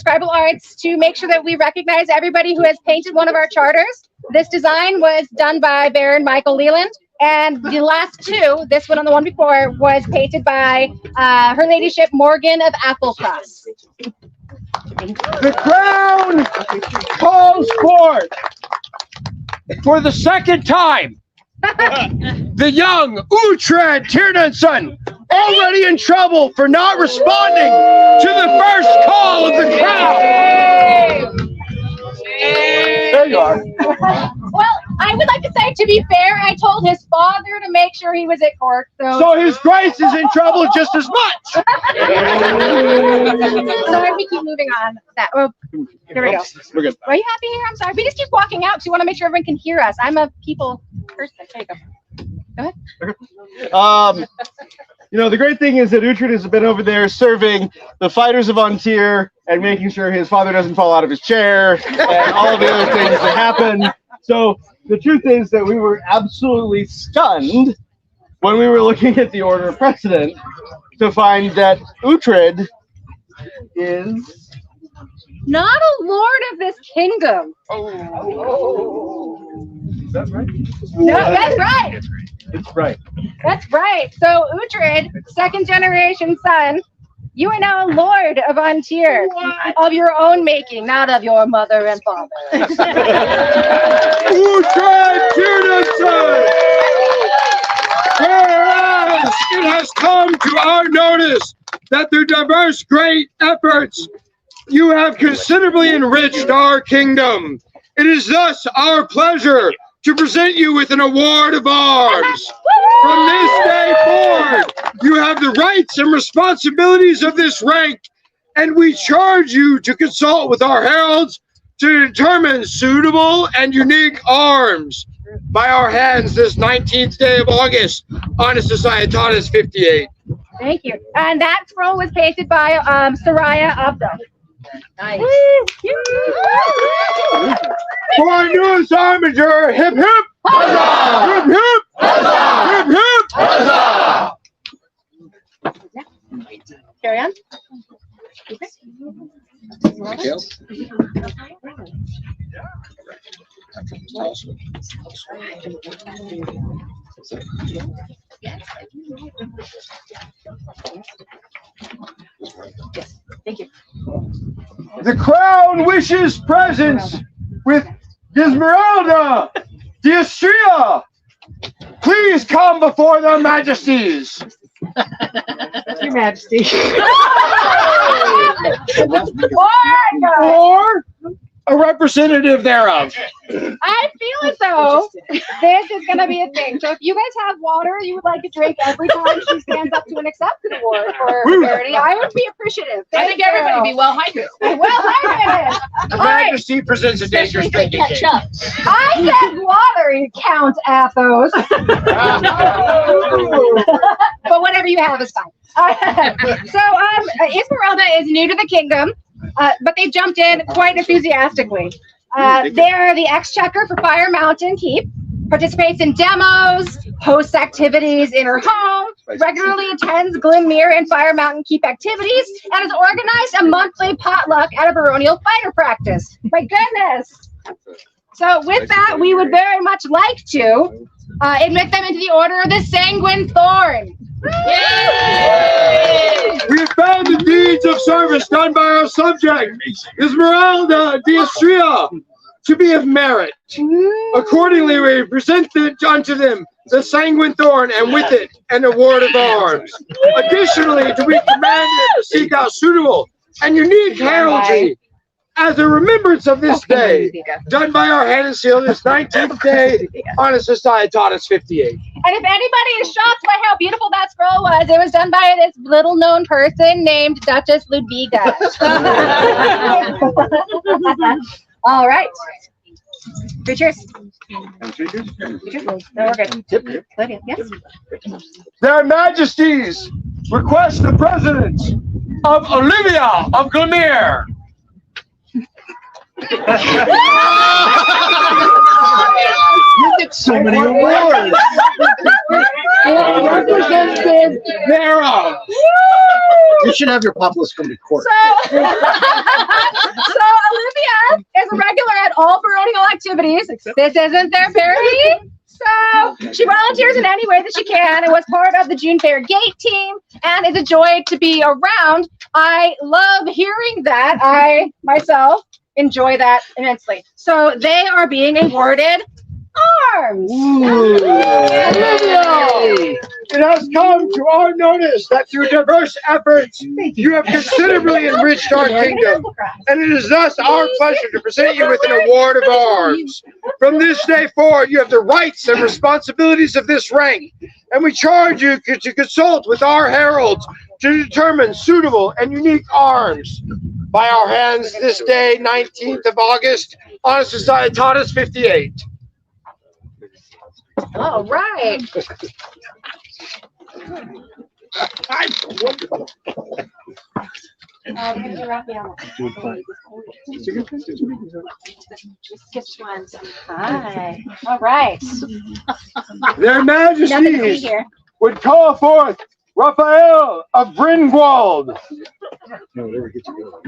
[SPEAKER 13] scribal arts to make sure that we recognize everybody who has painted one of our charters. This design was done by Baron Michael Leland, and the last two, this one and the one before, was painted by Her Ladyship Morgan of Applecross.
[SPEAKER 14] The crown calls forth for the second time the young Uhtred Tyrnanson, already in trouble for not responding to the first call of the crown. There you are.
[SPEAKER 13] Well, I would like to say, to be fair, I told his father to make sure he was at court.
[SPEAKER 14] So his grace is in trouble just as much.
[SPEAKER 13] Sorry, we keep moving on. Oh, here we go.
[SPEAKER 8] We're good.
[SPEAKER 13] Are you happy here? I'm sorry. We just keep walking out because we want to make sure everyone can hear us. I'm a people person. There you go. Go ahead.
[SPEAKER 15] You know, the great thing is that Uhtred has been over there serving the fighters of Antir and making sure his father doesn't fall out of his chair and all the other things that happen. So the truth is that we were absolutely stunned when we were looking at the order of precedent to find that Uhtred is
[SPEAKER 13] not a lord of this kingdom.
[SPEAKER 15] Is that right?
[SPEAKER 13] No, that's right.
[SPEAKER 15] It's right.
[SPEAKER 13] That's right. So Uhtred, second generation son, you are now a lord of Antir, of your own making, not of your mother and father.
[SPEAKER 14] Uhtred Tyrnanson! Whereas it has come to our notice that through diverse great efforts, you have considerably enriched our kingdom. It is thus our pleasure to present you with an award of arms. From this day forward, you have the rights and responsibilities of this rank, and we charge you to consult with our heralds to determine suitable and unique arms by our hands this 19th day of August on Societatis 58.
[SPEAKER 12] Thank you. And that scroll was pasted by Soraya of them.
[SPEAKER 11] Nice.
[SPEAKER 14] For our newest armiger, hip hip! Huzzah! Hip hip! Huzzah! Hip hip! Huzzah!
[SPEAKER 11] Carry on. Thank you.
[SPEAKER 14] The crown wishes presence with Esmeralda d'Istria. Please come before their majesties.
[SPEAKER 1] Your Majesty.
[SPEAKER 14] Or a representative thereof.
[SPEAKER 12] I feel as though this is going to be a thing. So if you guys have water you would like to drink every time she stands up to an accepted award for Barony, I would be appreciative.
[SPEAKER 11] I think everybody would be well hydrated.
[SPEAKER 12] Well hydrated.
[SPEAKER 14] Her Majesty presents a dangerous drinking game.
[SPEAKER 12] I said water, you Count Athos. But whatever you have is fine. So Esmeralda is new to the kingdom, but they jumped in quite enthusiastically. They're the exchequer for Fire Mountain Keep, participates in demos, hosts activities in her home, regularly attends Glenmere and Fire Mountain Keep activities, and has organized a monthly potluck at a baronial fighter practice. My goodness! So with that, we would very much like to admit them into the Order of the Sanguine Thorn.
[SPEAKER 14] We have found the deeds of service done by our subject, Esmeralda d'Istria, to be of merit. Accordingly, we present unto them the Sanguine Thorn, and with it an award of arms. Additionally, to be commanded to seek out suitable and unique heraldry as a remembrance of this day, done by our hand and seal this 19th day on a Societatis 58.
[SPEAKER 12] And if anybody is shocked by how beautiful that scroll was, it was done by this little known person named Duchess Ludwiga. All right. Features. No, we're good. Lydia, yes.
[SPEAKER 14] Their Majesties request the presence of Olivia of Glenmere.
[SPEAKER 8] You get so many awards.
[SPEAKER 14] Representative thereof.
[SPEAKER 8] You should have your populace come to court.
[SPEAKER 12] So Olivia is a regular at all baronial activities. This isn't their parody. So she volunteers in any way that she can and was part of the June Fair Gate team and is a joy to be around. I love hearing that. I myself enjoy that immensely. So they are being awarded arms.
[SPEAKER 14] It has come to our notice that through diverse efforts, you have considerably enriched our kingdom, and it is thus our pleasure to present you with an award of arms. From this day forward, you have the rights and responsibilities of this rank, and we charge you to consult with our heralds to determine suitable and unique arms by our hands this day, 19th of August, on Societatis 58.
[SPEAKER 12] All right. Hi. All right.
[SPEAKER 14] Their Majesties would call forth Raphael of Brynwald.
[SPEAKER 8] No, they were good to go.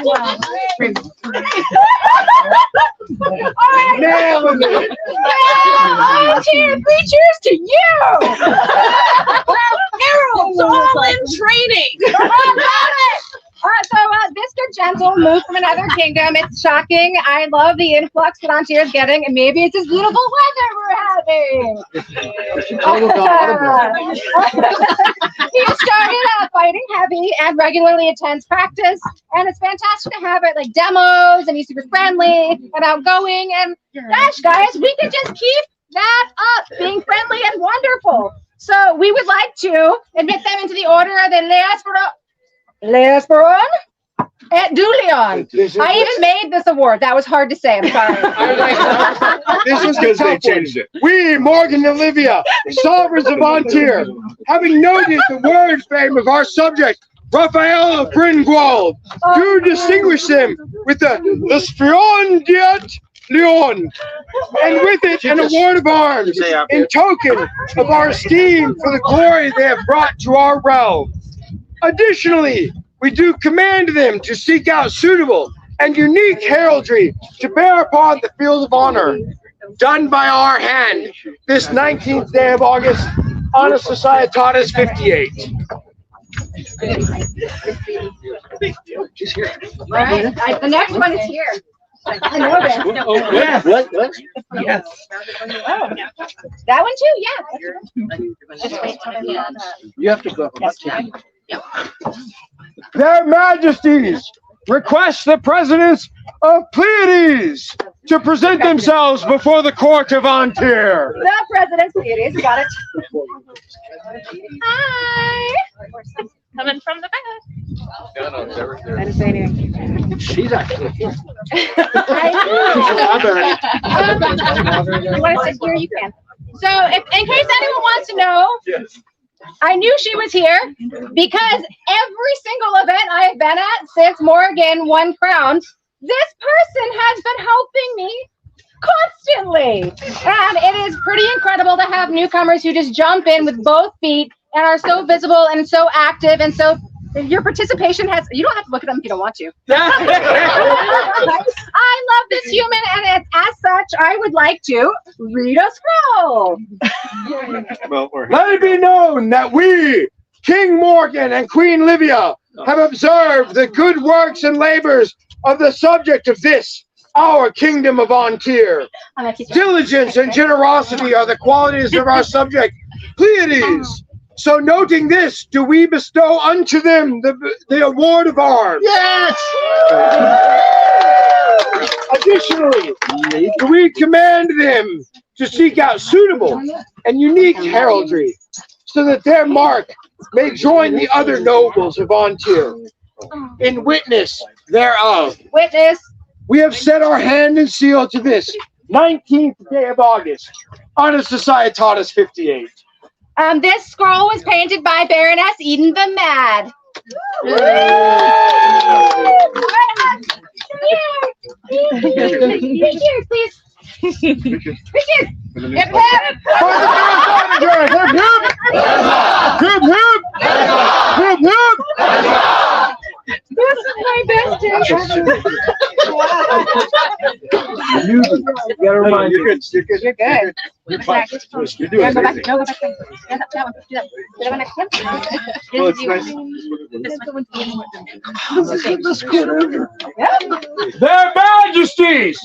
[SPEAKER 14] What?
[SPEAKER 12] Three cheers to you! Herald's all in training. So this good gentle moved from another kingdom. It's shocking. I love the influx that Antir is getting, and maybe it's this beautiful weather we're living. He started fighting heavy and regularly attends practice, and it's fantastic to have it like demos, and he's super friendly and outgoing. And gosh, guys, we could just keep that up, being friendly and wonderful. So we would like to admit them into the order of the Les Baron et du Lion. I even made this award. That was hard to say. I'm sorry.
[SPEAKER 14] This is because they changed it. We, Morgan and Olivia, sovereigns of Antir, having noted the word fame of our subject, Raphael of Bryngold, do distinguish them with the Spion Diet Leon, and with it an award of arms in token of our esteem for the glory they have brought to our realm. Additionally, we do command them to seek out suitable and unique heraldry to bear upon the field of honor, done by our hand this 19th day of August, Honor Societatis 58.
[SPEAKER 12] All right, the next one is here. I know that.
[SPEAKER 14] Oh, yeah. What? Yes.
[SPEAKER 12] Oh, that one too, yeah.
[SPEAKER 8] You have to go.
[SPEAKER 14] Their Majesties request the presidents of Pleiades to present themselves before the court of Antir.
[SPEAKER 12] The president, Pleiades, you got it. Hi.
[SPEAKER 11] Coming from the back.
[SPEAKER 8] I
[SPEAKER 12] didn't say anything.
[SPEAKER 8] She's actually here.
[SPEAKER 12] You want to sit here? You can. So, if, in case anyone wants to know, I knew she was here because every single event I have been at since Morgan won crown, this person has been helping me constantly. And it is pretty incredible to have newcomers who just jump in with both feet and are so visible and so active, and so your participation has, you don't have to look at them if you don't want to. I love this human, and as such, I would like to read a scroll.
[SPEAKER 14] Let it be known that we, King Morgan and Queen Livia, have observed the good works and labors of the subject of this, our kingdom of Antir. Diligence and generosity are the qualities of our subject, Pleiades. So noting this, do we bestow unto them the award of arms?
[SPEAKER 8] Yes!
[SPEAKER 14] Additionally, we command them to seek out suitable and unique heraldry, so that their mark may join the other nobles of Antir. In witness thereof,
[SPEAKER 12] Witness.
[SPEAKER 14] we have set our hand and seal to this 19th day of August, Honor Societatis 58.
[SPEAKER 12] This scroll was painted by Baroness Eden the Mad. Here, please. Pictures. Hip hip.
[SPEAKER 14] Hip hip. Hip hip.
[SPEAKER 12] This is my best day ever.
[SPEAKER 14] You gotta remind you.
[SPEAKER 12] You're good.
[SPEAKER 14] You're doing
[SPEAKER 12] Go back.
[SPEAKER 14] amazing.
[SPEAKER 12] No, go back. Stand up. That one. Do that. The other one next to him.
[SPEAKER 14] Well, it's nice. Their Majesties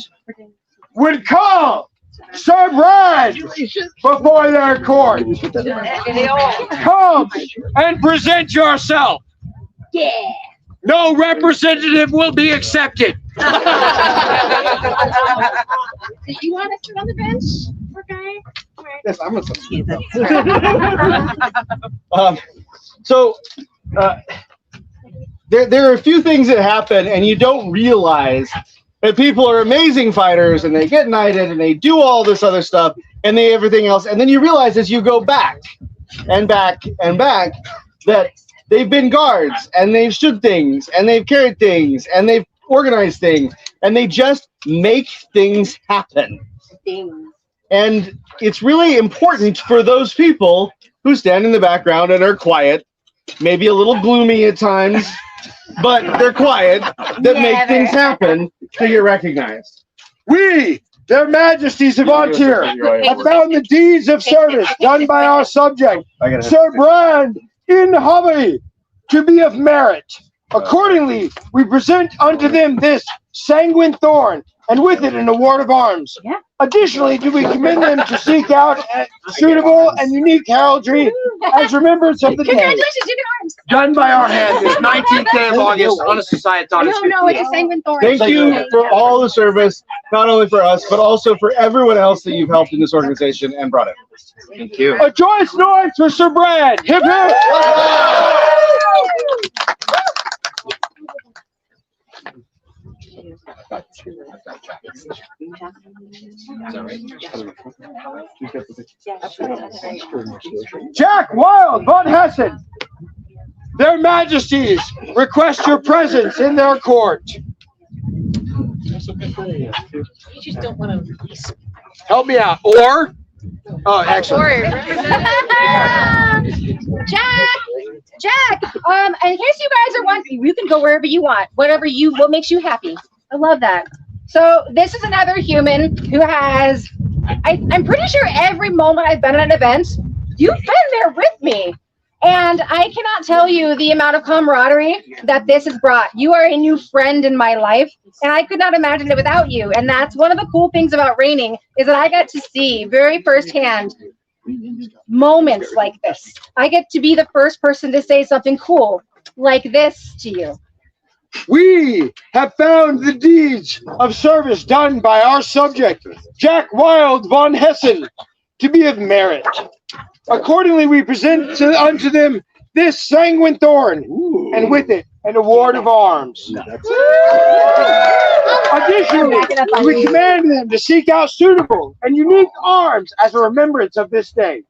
[SPEAKER 14] would come, Sir Brad, before their court. Come and present yourself.
[SPEAKER 12] Yeah.
[SPEAKER 14] No representative will be accepted.
[SPEAKER 12] Do you want to sit on the bench? Okay.
[SPEAKER 15] Yes, I'm gonna there are a few things that happen, and you don't realize that people are amazing fighters, and they get knighted, and they do all this other stuff, and they everything else, and then you realize as you go back and back and back that they've been guards, and they've stood things, and they've carried things, and they've organized things, and they just make things happen. And it's really important for those people who stand in the background and are quiet, maybe a little gloomy at times, but they're quiet, that make things happen to get recognized.
[SPEAKER 14] We, their Majesties of Antir, have found the deeds of service done by our subject, Sir Brand in Hobby, to be of merit. Accordingly, we present unto them this sanguine thorn and with it an award of arms. Additionally, do we commend them to seek out suitable and unique heraldry as remembrance of the day.
[SPEAKER 12] Congratulations, you can arms.
[SPEAKER 14] Done by our hand this 19th day of August on a society.
[SPEAKER 12] No, it's a sanguine thorn.
[SPEAKER 15] Thank you for all the service, not only for us, but also for everyone else that you've helped in this organization and brought it.
[SPEAKER 10] Thank you.
[SPEAKER 14] A joyous noise for Sir Brad. Hip hip. Jack Wild von Hessen, their majesties request your presence in their court.
[SPEAKER 11] You just don't want to.
[SPEAKER 14] Help me out. Or, oh, excellent.
[SPEAKER 12] Jack, in case you guys are wondering, you can go wherever you want, what makes you happy. I love that. So this is another human who has, I'm pretty sure every moment I've been at an event, you've been there with me. And I cannot tell you the amount of camaraderie that this has brought. You are a new friend in my life, and I could not imagine it without you. And that's one of the cool things about reigning, is that I get to see very firsthand moments like this. I get to be the first person to say something cool like this to you.
[SPEAKER 14] We have found the deeds of service done by our subject, Jack Wild von Hessen, to be of merit. Accordingly, we present unto them this sanguine thorn, and with it an award of arms. Additionally, we command them to seek out suitable and unique arms as a remembrance of this day.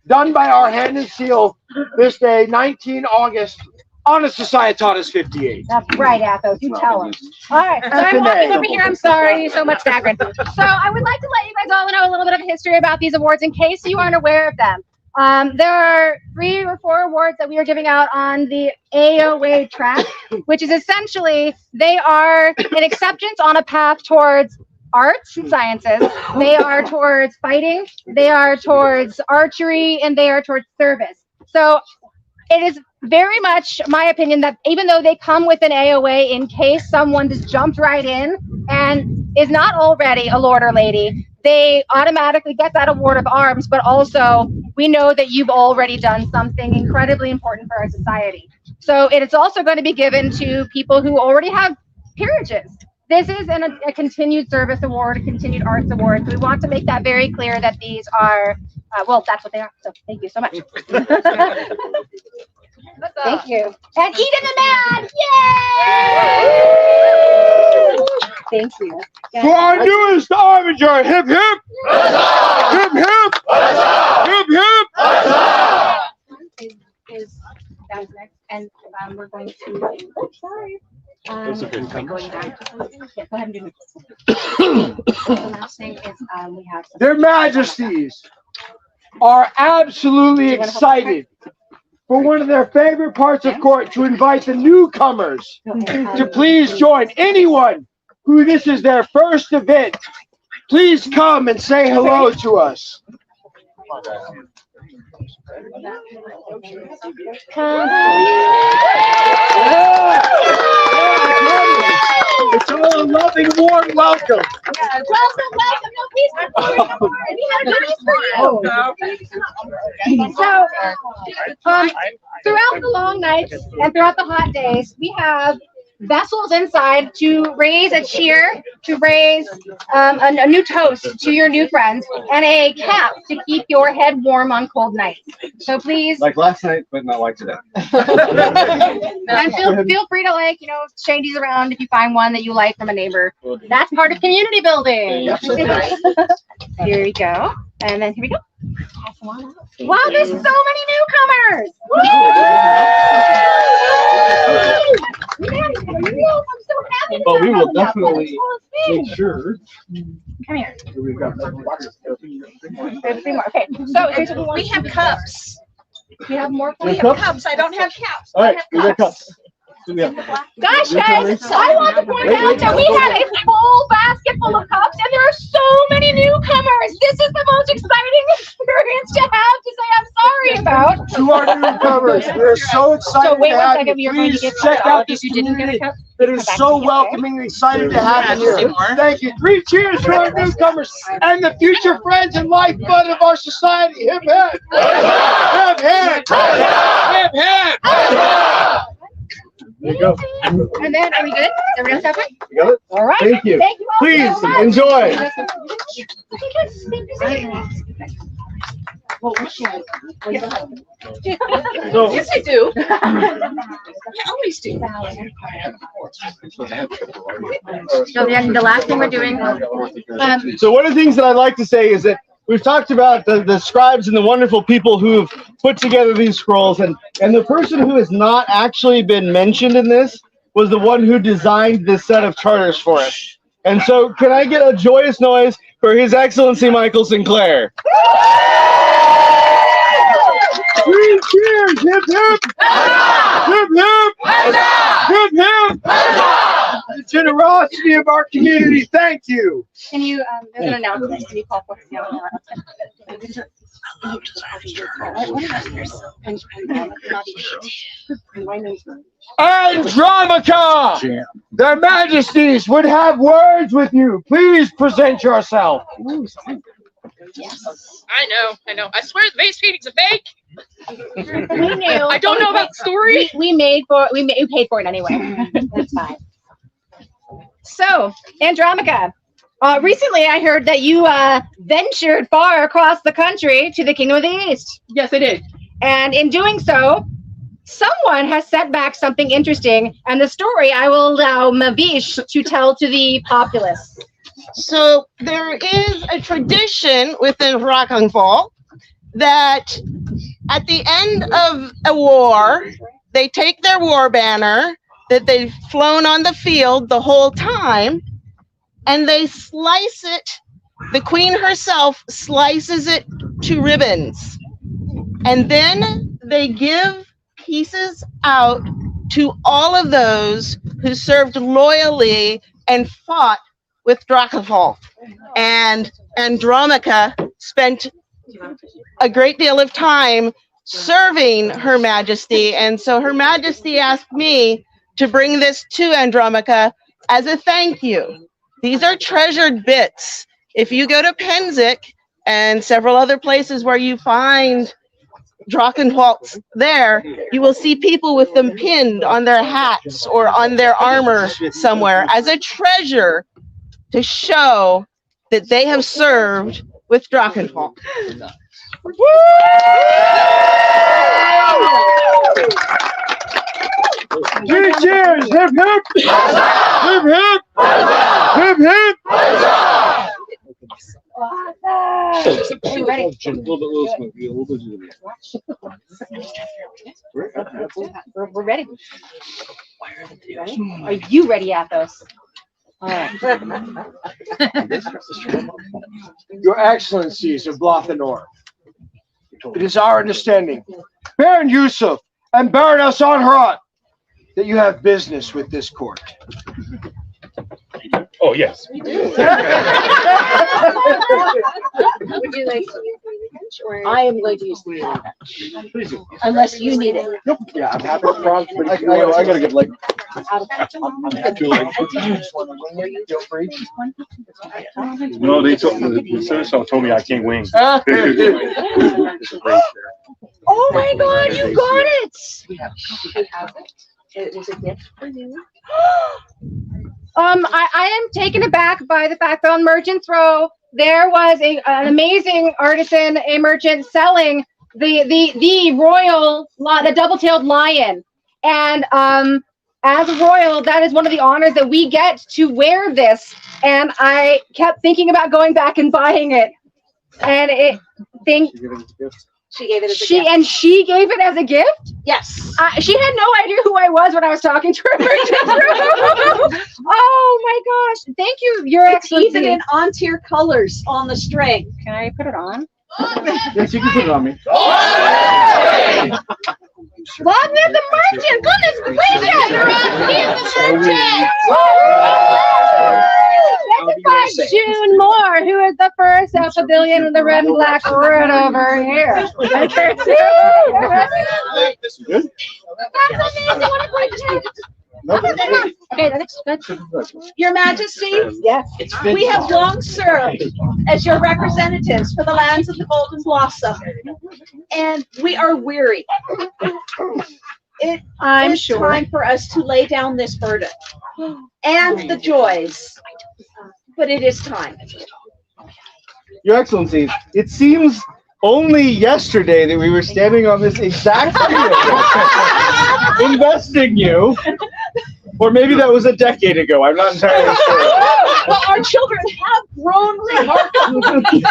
[SPEAKER 14] Done by our hand and seal this day, 19 August, on a Societatis 58.
[SPEAKER 12] That's right, Athos. You tell him. All right, so I'm walking over here. I'm sorry, so much staggering. So I would like to let you guys all know a little bit of a history about these awards in case you aren't aware of them. There are 3 or 4 awards that we are giving out on the AOA track, which is essentially, they are an acceptance on a path towards arts and sciences. They are towards fighting, they are towards archery, and they are towards service. So it is very much my opinion that even though they come with an AOA in case someone just jumped right in and is not already a lord or lady, they automatically get that award of arms, but also we know that you've already done something incredibly important for our society. So it is also going to be given to people who already have peerages. This is a continued service award, a continued arts award. So we want to make that very clear that these are, well, that's what they are. So thank you so much. Thank you. And Eden the Man! Yay! Thank you.
[SPEAKER 14] For our newest armiger, hip hip! Hip hip! Hip hip!
[SPEAKER 13] Is that's next, and we're going to. Sorry. We're going back to something. Yeah, go ahead and do it. The last thing is we have.
[SPEAKER 14] Their Majesties are absolutely excited for one of their favorite parts of court to invite the newcomers to please join. Anyone who this is their first event, please come and say hello to us. It's all a loving, warm welcome.
[SPEAKER 12] Welcome. No, please come forward. We had a good So, throughout the long nights and throughout the hot days, we have vessels inside to raise a cheer, to raise a new toast to your new friends, and a cap to keep your head warm on cold nights. So please.
[SPEAKER 15] Like last night, but not like today.
[SPEAKER 12] And feel free to change these around if you find one that you like from a neighbor. That's part of community building. Here we go. And then here we go. Wow, there's so many newcomers! I'm so happy.
[SPEAKER 15] Well, we will definitely make sure.
[SPEAKER 12] Come here.
[SPEAKER 15] We've got
[SPEAKER 12] There's 3 more. Okay, so here's what we have cups. We have more.
[SPEAKER 15] We have cups?
[SPEAKER 12] I don't have caps.
[SPEAKER 15] All right, we got cups.
[SPEAKER 12] Gosh, guys, I want to point out that we have a full basket full of cups, and there are so many newcomers. This is the most exciting experience experience to have to say I'm sorry about.
[SPEAKER 14] To our newcomers, we're so excited
[SPEAKER 12] So wait
[SPEAKER 14] to
[SPEAKER 12] one
[SPEAKER 14] have
[SPEAKER 12] second,
[SPEAKER 14] you.
[SPEAKER 12] you're going to
[SPEAKER 14] Please
[SPEAKER 12] get
[SPEAKER 14] check
[SPEAKER 12] all
[SPEAKER 14] out
[SPEAKER 12] of you
[SPEAKER 14] this
[SPEAKER 12] who didn't get a
[SPEAKER 14] community.
[SPEAKER 12] cup.
[SPEAKER 14] It is so welcoming and excited to have you here. Thank you. 3 cheers for our newcomers and the future friends and lifeblood of our society. Hip hip! Hip hip! Hip hip!
[SPEAKER 15] There you go.
[SPEAKER 12] And then, are we good? Is everybody else happy?
[SPEAKER 15] You got it?
[SPEAKER 12] All right.
[SPEAKER 15] Thank you.
[SPEAKER 12] Thank you all
[SPEAKER 15] Please
[SPEAKER 12] so much.
[SPEAKER 15] enjoy. So-
[SPEAKER 11] Yes, I do. I always do.
[SPEAKER 12] So the last thing we're doing.
[SPEAKER 15] So one of the things that I'd like to say is that we've talked about the scribes and the wonderful people who have put together these scrolls, and the person who has not actually been mentioned in this was the one who designed this set of charters for us. And so can I get a joyous noise for His Excellency Michael Sinclair? 3 cheers! Hip hip! Hip hip! Hip hip!
[SPEAKER 14] The generosity of our community, thank you.
[SPEAKER 12] Can you, there's an announcement. Can you call for the
[SPEAKER 14] Andromaca! Their Majesties would have words with you. Please present yourself.
[SPEAKER 11] I know. I swear the vase painting's a fake.
[SPEAKER 12] We knew.
[SPEAKER 11] I don't know about the story.
[SPEAKER 12] We paid for it anyway. That's fine. So, Andromaca, recently I heard that you ventured far across the country to the Kingdom of the East.
[SPEAKER 11] Yes, I did.
[SPEAKER 12] And in doing so, someone has set back something interesting, and the story I will allow Mavish to tell to the populace.
[SPEAKER 16] So there is a tradition within Drakenfall that at the end of a war, they take their war banner that they've flown on the field the whole time, and they slice it. The queen herself slices it to ribbons, and then they give pieces out to all of those who served loyally and fought with Drakenfall. And Andromaca spent a great deal of time serving Her Majesty, and so Her Majesty asked me to bring this to Andromaca as a thank you. These are treasured bits. If you go to Penzik and several other places where you find Drakenfalls there, you will see people with them pinned on their hats or on their armor somewhere as a treasure to show that they have served with Drakenfall.
[SPEAKER 14] Three cheers! Hip hip! Hip hip! Hip hip!
[SPEAKER 12] We're ready. Are you ready, Athos? All right.
[SPEAKER 14] Your Excellencies of Blatha, it is our understanding, Baron Yusuf and Baroness Anharat, that you have business with this court.
[SPEAKER 5] Oh, yes.
[SPEAKER 12] Would you like to use the bench, or
[SPEAKER 11] I am going to use the
[SPEAKER 5] Please do.
[SPEAKER 11] unless you need it.
[SPEAKER 15] Nope. Yeah, I'm happy to front, but I gotta get like.
[SPEAKER 5] No, they told the service told me I can't wing.
[SPEAKER 12] Oh my God, you got it!
[SPEAKER 11] It was a gift for you.
[SPEAKER 12] I am taken aback by the fact that on Merchant's Row there was an amazing artisan, a merchant selling the royal, the double-tailed lion, and as a royal, that is one of the honors that we get to wear this. And I kept thinking about going back and buying it, and
[SPEAKER 11] She gave it as a gift.
[SPEAKER 12] And she gave it as a gift?
[SPEAKER 11] Yes.
[SPEAKER 12] She had no idea who I was when I was talking to her. Oh my gosh. Thank you, Your
[SPEAKER 9] It's even
[SPEAKER 12] Excellency.
[SPEAKER 9] in on-tier colors on the string.
[SPEAKER 12] Can I put it on?
[SPEAKER 15] Yes, you can put it on me.
[SPEAKER 12] Wagner the Merchant! Goodness gracious! He's the merchant! 25 June more! who is the first pavilion with the red and black right over here? Okay, that's good.
[SPEAKER 9] Your Majesty,
[SPEAKER 12] Yes.
[SPEAKER 9] we have long served as your representatives for the lands of the Golden Blossom, and we are weary. It is time for us to lay down this burden and the joys, but it is time.
[SPEAKER 15] Your Excellency, it seems only yesterday that we were standing on this exact field investing you, or maybe that was a decade ago. I'm not entirely sure.
[SPEAKER 9] Well, our children have grown remarkably.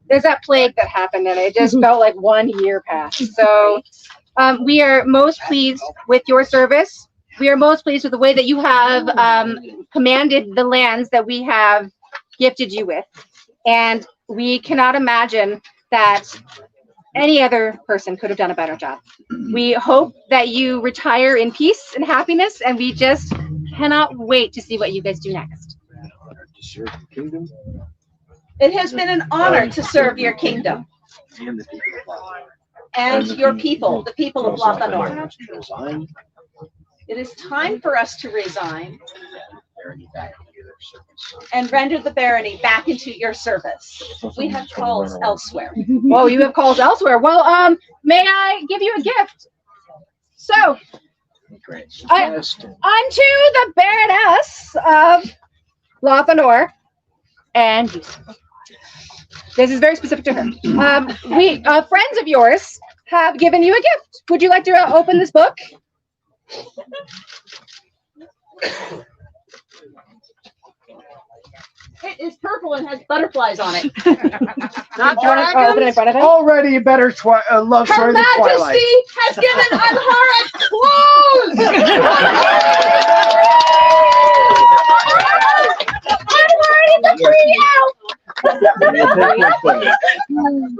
[SPEAKER 12] There's that plague that happened, and it just felt like 1 year passed. So we are most pleased with your service. We are most pleased with the way that you have commanded the lands that we have gifted you with. And we cannot imagine that any other person could have done a better job. We hope that you retire in peace and happiness, and we just cannot wait to see what you guys do next.
[SPEAKER 9] It has been an honor to serve your kingdom and your people, the people of Blatha North. It is time for us to resign and render the barony back into your service. We have calls elsewhere.
[SPEAKER 12] Oh, you have calls elsewhere. Well, may I give you a gift? So, unto the Baroness of Blatha North, and this is very specific to her. We friends of yours have given you a gift. Would you like to open this book?
[SPEAKER 9] It is purple and has butterflies on it.
[SPEAKER 12] Not open in front of it.
[SPEAKER 14] Already a better love
[SPEAKER 9] Her
[SPEAKER 14] story than Twilight.
[SPEAKER 9] Majesty has given Unhara clothes!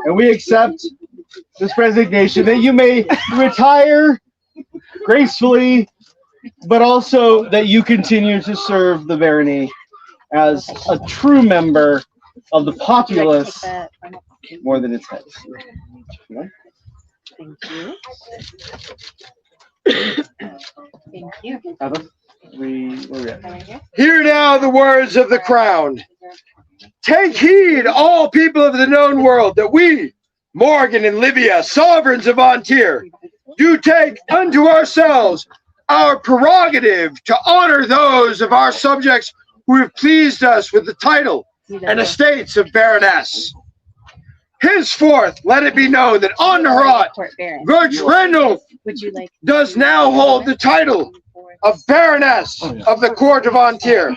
[SPEAKER 15] And we accept this resignation that you may retire gracefully, but also that you continue to serve the barony as a true member of the populace more than its heads.
[SPEAKER 12] Thank you. Thank you.
[SPEAKER 15] Adam, where we at?
[SPEAKER 14] Hear now the words of the crown. Take heed, all people of the known world, that we, Morgan and Livia, sovereigns of Antir, do take unto ourselves our prerogative to honor those of our subjects who have pleased us with the title and estates of Baroness. Henceforth, let it be known that Anharat Gertrenulf does now hold the title of Baroness of the Court of Antir,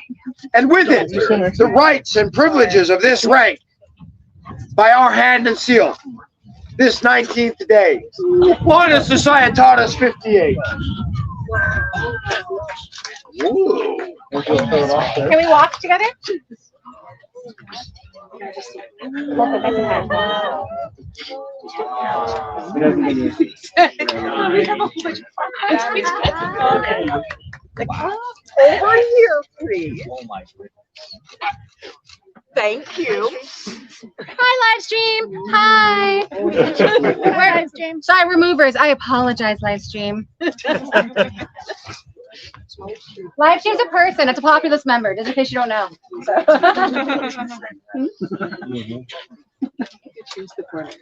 [SPEAKER 14] and with it, the rights and privileges of this rank, by our hand and seal, this 19th day, Honor Societatis 58.
[SPEAKER 12] Can we walk together?
[SPEAKER 16] Over here, please. Thank you.
[SPEAKER 12] Hi, live stream. Hi. Live stream. Sorry, removers. I apologize, live stream. Live stream's a person. It's a populace member, just in case you don't know. So.
[SPEAKER 11] Choose the corners.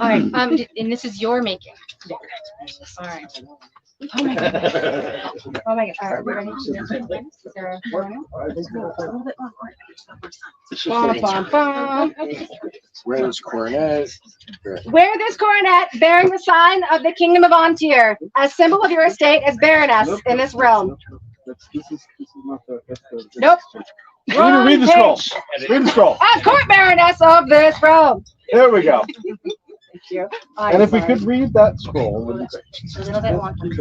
[SPEAKER 12] All right. And this is your making. All right. Oh my god. Oh my god. All right, we ready? Is there a corner?
[SPEAKER 8] Wear this coronet.
[SPEAKER 12] Wear this coronet bearing the sign of the Kingdom of Antir, as symbol of your estate as Baroness in this realm. Nope.
[SPEAKER 15] We need to read the scroll. Read the scroll.
[SPEAKER 12] As Court Baroness of this realm.
[SPEAKER 15] There we go.
[SPEAKER 12] Thank you.
[SPEAKER 15] And if we could read that scroll, would be great.
[SPEAKER 12] A little bit wonky.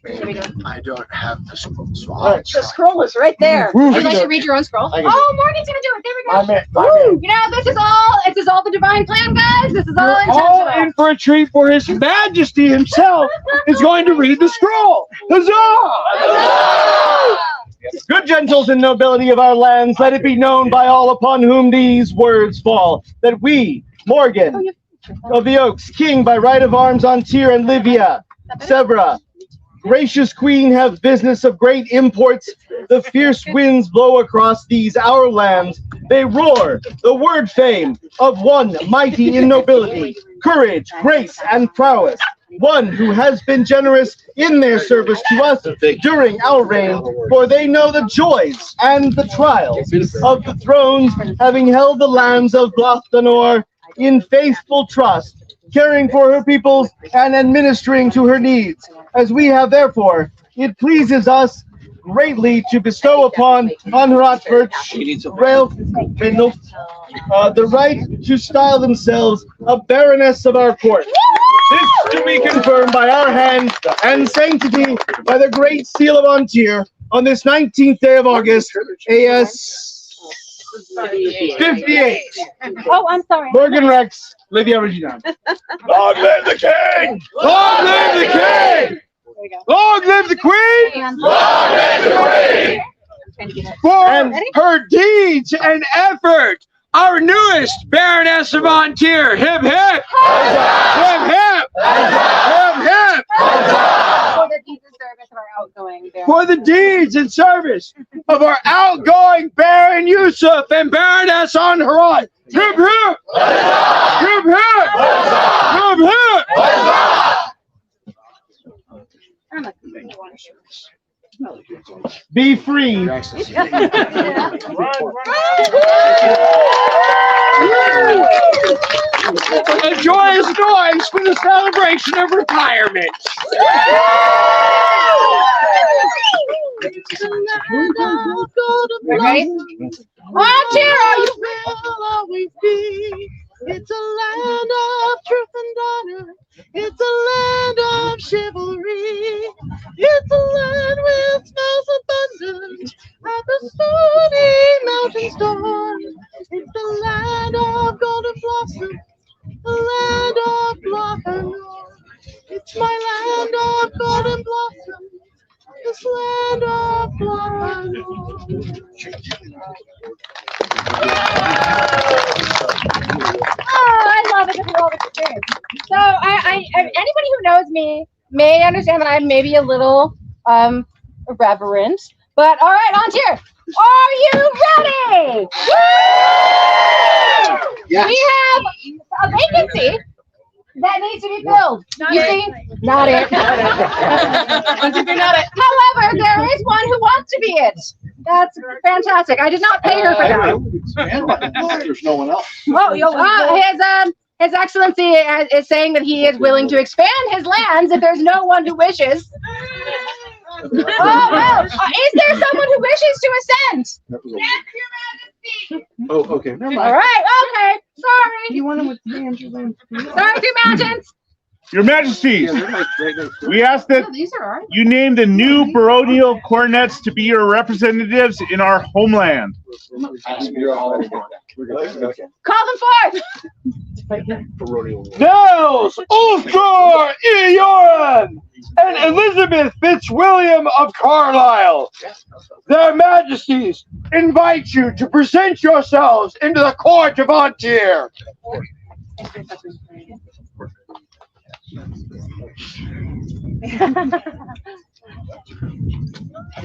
[SPEAKER 12] Here we go.
[SPEAKER 8] I don't have the scroll, so
[SPEAKER 15] Right.
[SPEAKER 9] The scroll is right there.
[SPEAKER 12] Would you like to read your own scroll?
[SPEAKER 15] I can do
[SPEAKER 12] Oh, Morgan's gonna do it. There we go.
[SPEAKER 15] I'm in.
[SPEAKER 12] Woo! You know, this is all the divine plan, guys. This is all
[SPEAKER 14] We're all in for a treat, for His Majesty himself is going to read the scroll. Huzzah! Good
[SPEAKER 15] gentles and nobility of our lands, let it be known by all upon whom these words fall, that we, Morgan of the Oaks, king by right of arms on Tyr and Livia, Sevra, gracious queen, have business of great imports. The fierce winds blow across these our lands. They roar the word fame of one mighty in nobility, courage, grace, and prowess. One who has been generous in their service to us during our reign, for they know the joys and the trials of the thrones, having held the lands of Blatha in faithful trust, caring for her peoples and administering to her needs. As we have, therefore, it pleases us greatly to bestow upon Anharat Rail the right to style themselves a baroness of our court. This to be confirmed by our hand and sanctity by the great seal of Antir on this 19th day of August, AS 58.
[SPEAKER 13] Oh, I'm sorry.
[SPEAKER 15] Morgan Rex, Livia Regina.
[SPEAKER 14] Long live the king! Long live the king! Long live the queen! Long live the queen! For her deeds and effort, our newest Baroness of Antir. Hip hip! Hip hip! Hip hip! For the deeds and service of our outgoing Baron Yusuf and Baroness Anharat. Hip hip! Hip hip! Hip hip!
[SPEAKER 15] Be free.
[SPEAKER 14] A joyous noise for the celebration of retirement.
[SPEAKER 12] Right? Antir, are you?
[SPEAKER 1] Always be. It's a land of truth and honor. It's a land of chivalry. It's a land with smells abundant at the stony mountains dawn. It's the land of golden blossom, the land of Blatha. It's my land of golden blossom, this land of Blatha.
[SPEAKER 12] Oh, I love it. All the experience. So, anybody who knows me may understand that I'm maybe a little irreverent. But all right, Antir, are you ready?
[SPEAKER 8] Yes.
[SPEAKER 12] We have a vacancy that needs to be filled. You see? Not it. However, there is one who wants to be it. That's fantastic. I did not pay her for that.
[SPEAKER 8] There's no one else.
[SPEAKER 12] His Excellency is saying that he is willing to expand his lands if there's no one who wishes. Oh, well, is there someone who wishes to ascend?
[SPEAKER 8] Oh, okay. Never mind.
[SPEAKER 12] All right, okay. Sorry.
[SPEAKER 1] You want him with 300 lands?
[SPEAKER 12] Sorry, 2 mountains.
[SPEAKER 3] Your Majesties, we ask that
[SPEAKER 12] These are all right.
[SPEAKER 3] you name the new Baronial cornets to be your representatives in our homeland.
[SPEAKER 12] Call them forth.
[SPEAKER 14] Nels, Ulfgar, Eoran, and Elizabeth Fitzwilliam of Carlisle. Their Majesties invite you to present yourselves into the court of Antir.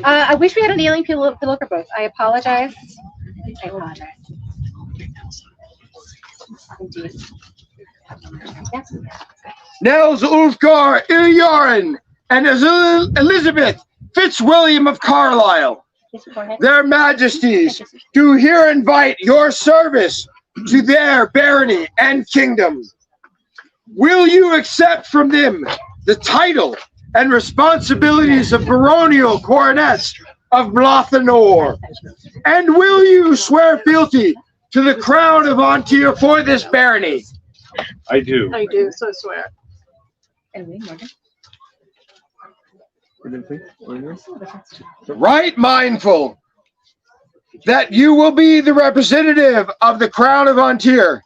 [SPEAKER 12] I wish we had a kneeling pillow for both. I apologize. I apologize.
[SPEAKER 14] Nels, Ulfgar, Eoran, and Elizabeth Fitzwilliam of Carlisle. Their Majesties do here invite your service to their barony and kingdom. Will you accept from them the title and responsibilities of baronial coronets of Blatha? And will you swear fealty to the crown of Antir for this barony?
[SPEAKER 3] I do.
[SPEAKER 16] I do, so swear.
[SPEAKER 14] Right mindful that you will be the representative of the crown of Antir.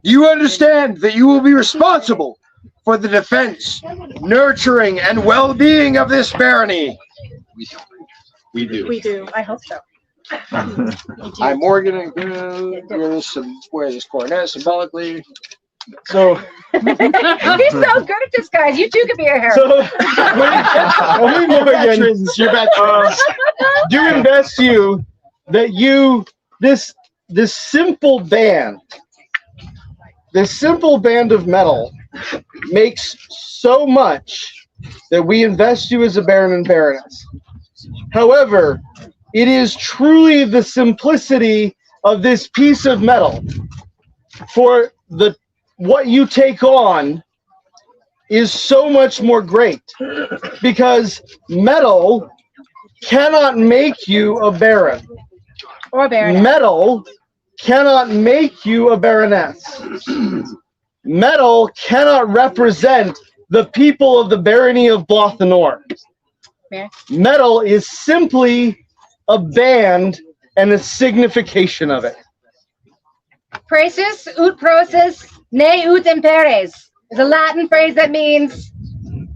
[SPEAKER 14] You understand that you will be responsible for the defense, nurturing, and well-being of this barony.
[SPEAKER 8] We do.
[SPEAKER 11] We do. I hope so.
[SPEAKER 8] I'm Morgan and gonna wear this coronet symbolically.
[SPEAKER 15] So
[SPEAKER 12] He's so good at this, guys. You too could be a hero.
[SPEAKER 15] So we veterans, do invest you that you this simple band of metal makes so much that we invest you as a baron and baroness. However, it is truly the simplicity of this piece of metal for what you take on is so much more great, because metal cannot make you a baron.
[SPEAKER 12] Or baroness.
[SPEAKER 15] Metal cannot make you a baroness. Metal cannot represent the people of the Barony of Blatha.
[SPEAKER 12] Yeah.
[SPEAKER 15] Metal is simply a band and a signification of it.
[SPEAKER 12] Praesus ut proces ne ut imperes is a Latin phrase that means,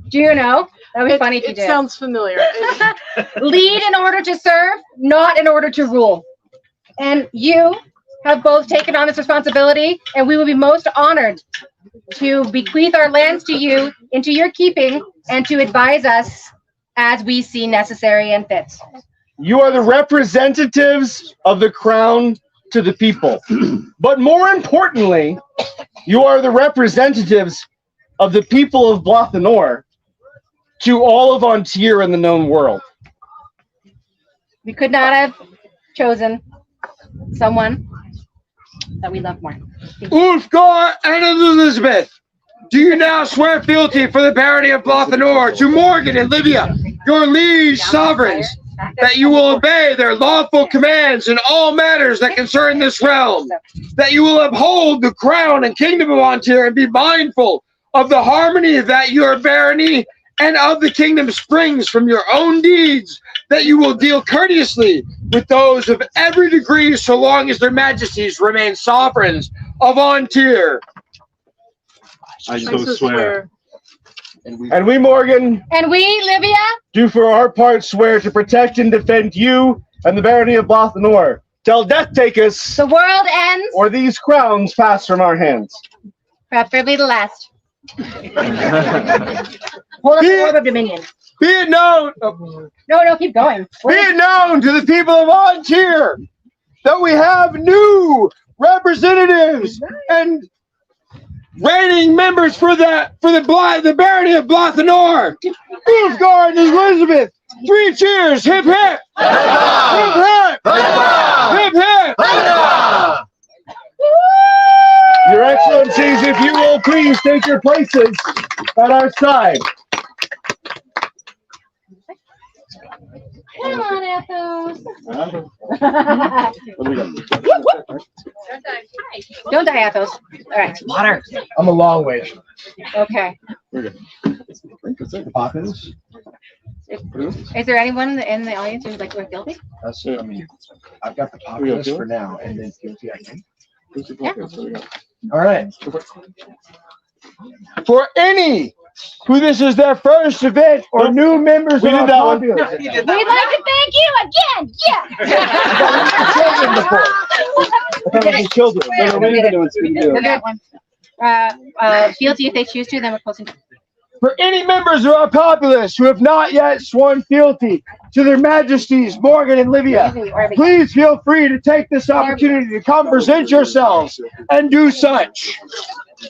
[SPEAKER 12] do you know? That would be funny if you
[SPEAKER 11] It
[SPEAKER 12] did.
[SPEAKER 11] sounds familiar.
[SPEAKER 12] Lead in order to serve, not in order to rule. And you have both taken on this responsibility, and we will be most honored to bequeath our lands to you into your keeping and to advise us as we see necessary and fit.
[SPEAKER 15] You are the representatives of the crown to the people. But more importantly, you are the representatives of the people of Blatha to all of Ontir and the known world.
[SPEAKER 12] We could not have chosen someone that we love more.
[SPEAKER 14] Ulfgar and Elizabeth, do you now swear fealty for the Barony of Blatha to Morgan and Livia, your liege sovereigns, that you will obey their lawful commands in all matters that concern this realm, that you will uphold the crown and kingdom of Ontir and be mindful of the harmony that your barony and of the kingdom springs from your own deeds, that you will deal courteously with those of every degree so long as their majesties remain sovereigns of Ontir?
[SPEAKER 5] I so swear.
[SPEAKER 15] And we, Morgan,
[SPEAKER 12] and we, Livia,
[SPEAKER 15] do for our part swear to protect and defend you and the Barony of Blatha till death take us,
[SPEAKER 12] the world ends,
[SPEAKER 15] or these crowns pass from our hands.
[SPEAKER 12] Preferably the last. Hold up the orb of dominion.
[SPEAKER 14] Be it known.
[SPEAKER 12] No, keep going.
[SPEAKER 14] Be it known to the people of Ontir that we have new representatives and reigning members for the Barony of Blatha. Ulfgar and Elizabeth. 3 cheers! Hip hip! Hip hip! Hip hip!
[SPEAKER 15] Your Excellencies, if you will please take your places at our side.
[SPEAKER 12] Come on, Athos. Don't die, Athos. All right.
[SPEAKER 8] Water. I'm a long way.
[SPEAKER 12] Okay.
[SPEAKER 8] Poppins.
[SPEAKER 12] Is there anyone in the audience who would like to wear guilty?
[SPEAKER 8] That's I mean, I've got the Poppins for now, and then guilty I think.
[SPEAKER 12] Yeah.
[SPEAKER 8] All right.
[SPEAKER 14] For any who this is their first event or new members of our populace.
[SPEAKER 12] We'd like to thank you again. Yeah.
[SPEAKER 15] Children.
[SPEAKER 12] Fealty if they choose to, then we're closing.
[SPEAKER 14] For any members of our populace who have not yet sworn fealty to their majesties, Morgan and Livia, please feel free to take this opportunity to come present yourselves and do such.
[SPEAKER 8] I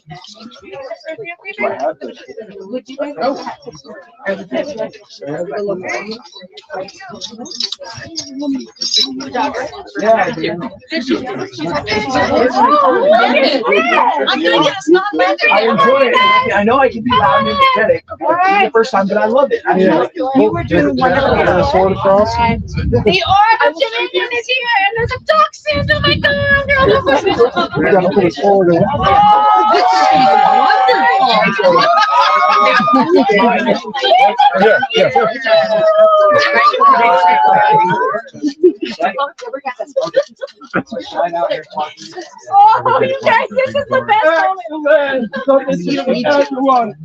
[SPEAKER 8] enjoy it. I know I can be loud and energetic. It's the first time, but I love it.
[SPEAKER 12] You were doing wonderful.
[SPEAKER 8] The sword across.
[SPEAKER 12] The orb of dominion is here, and there's a toxin. Oh my God!
[SPEAKER 8] We gotta put it forward.
[SPEAKER 12] Oh, you guys, this is the best moment.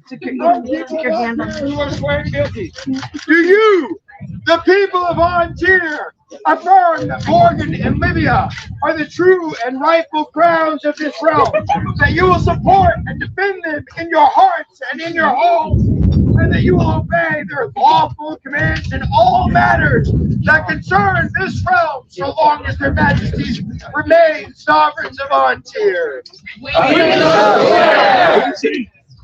[SPEAKER 6] Stick your hand on
[SPEAKER 14] Who are swearing guilty? Do you, the people of Ontir, affirm that Morgan and Livia are the true and rightful crowns of this realm, that you will support and defend them in your hearts and in your homes, and that you will obey their lawful commands in all matters that concern this realm, so long as their majesties remain sovereigns of Ontir?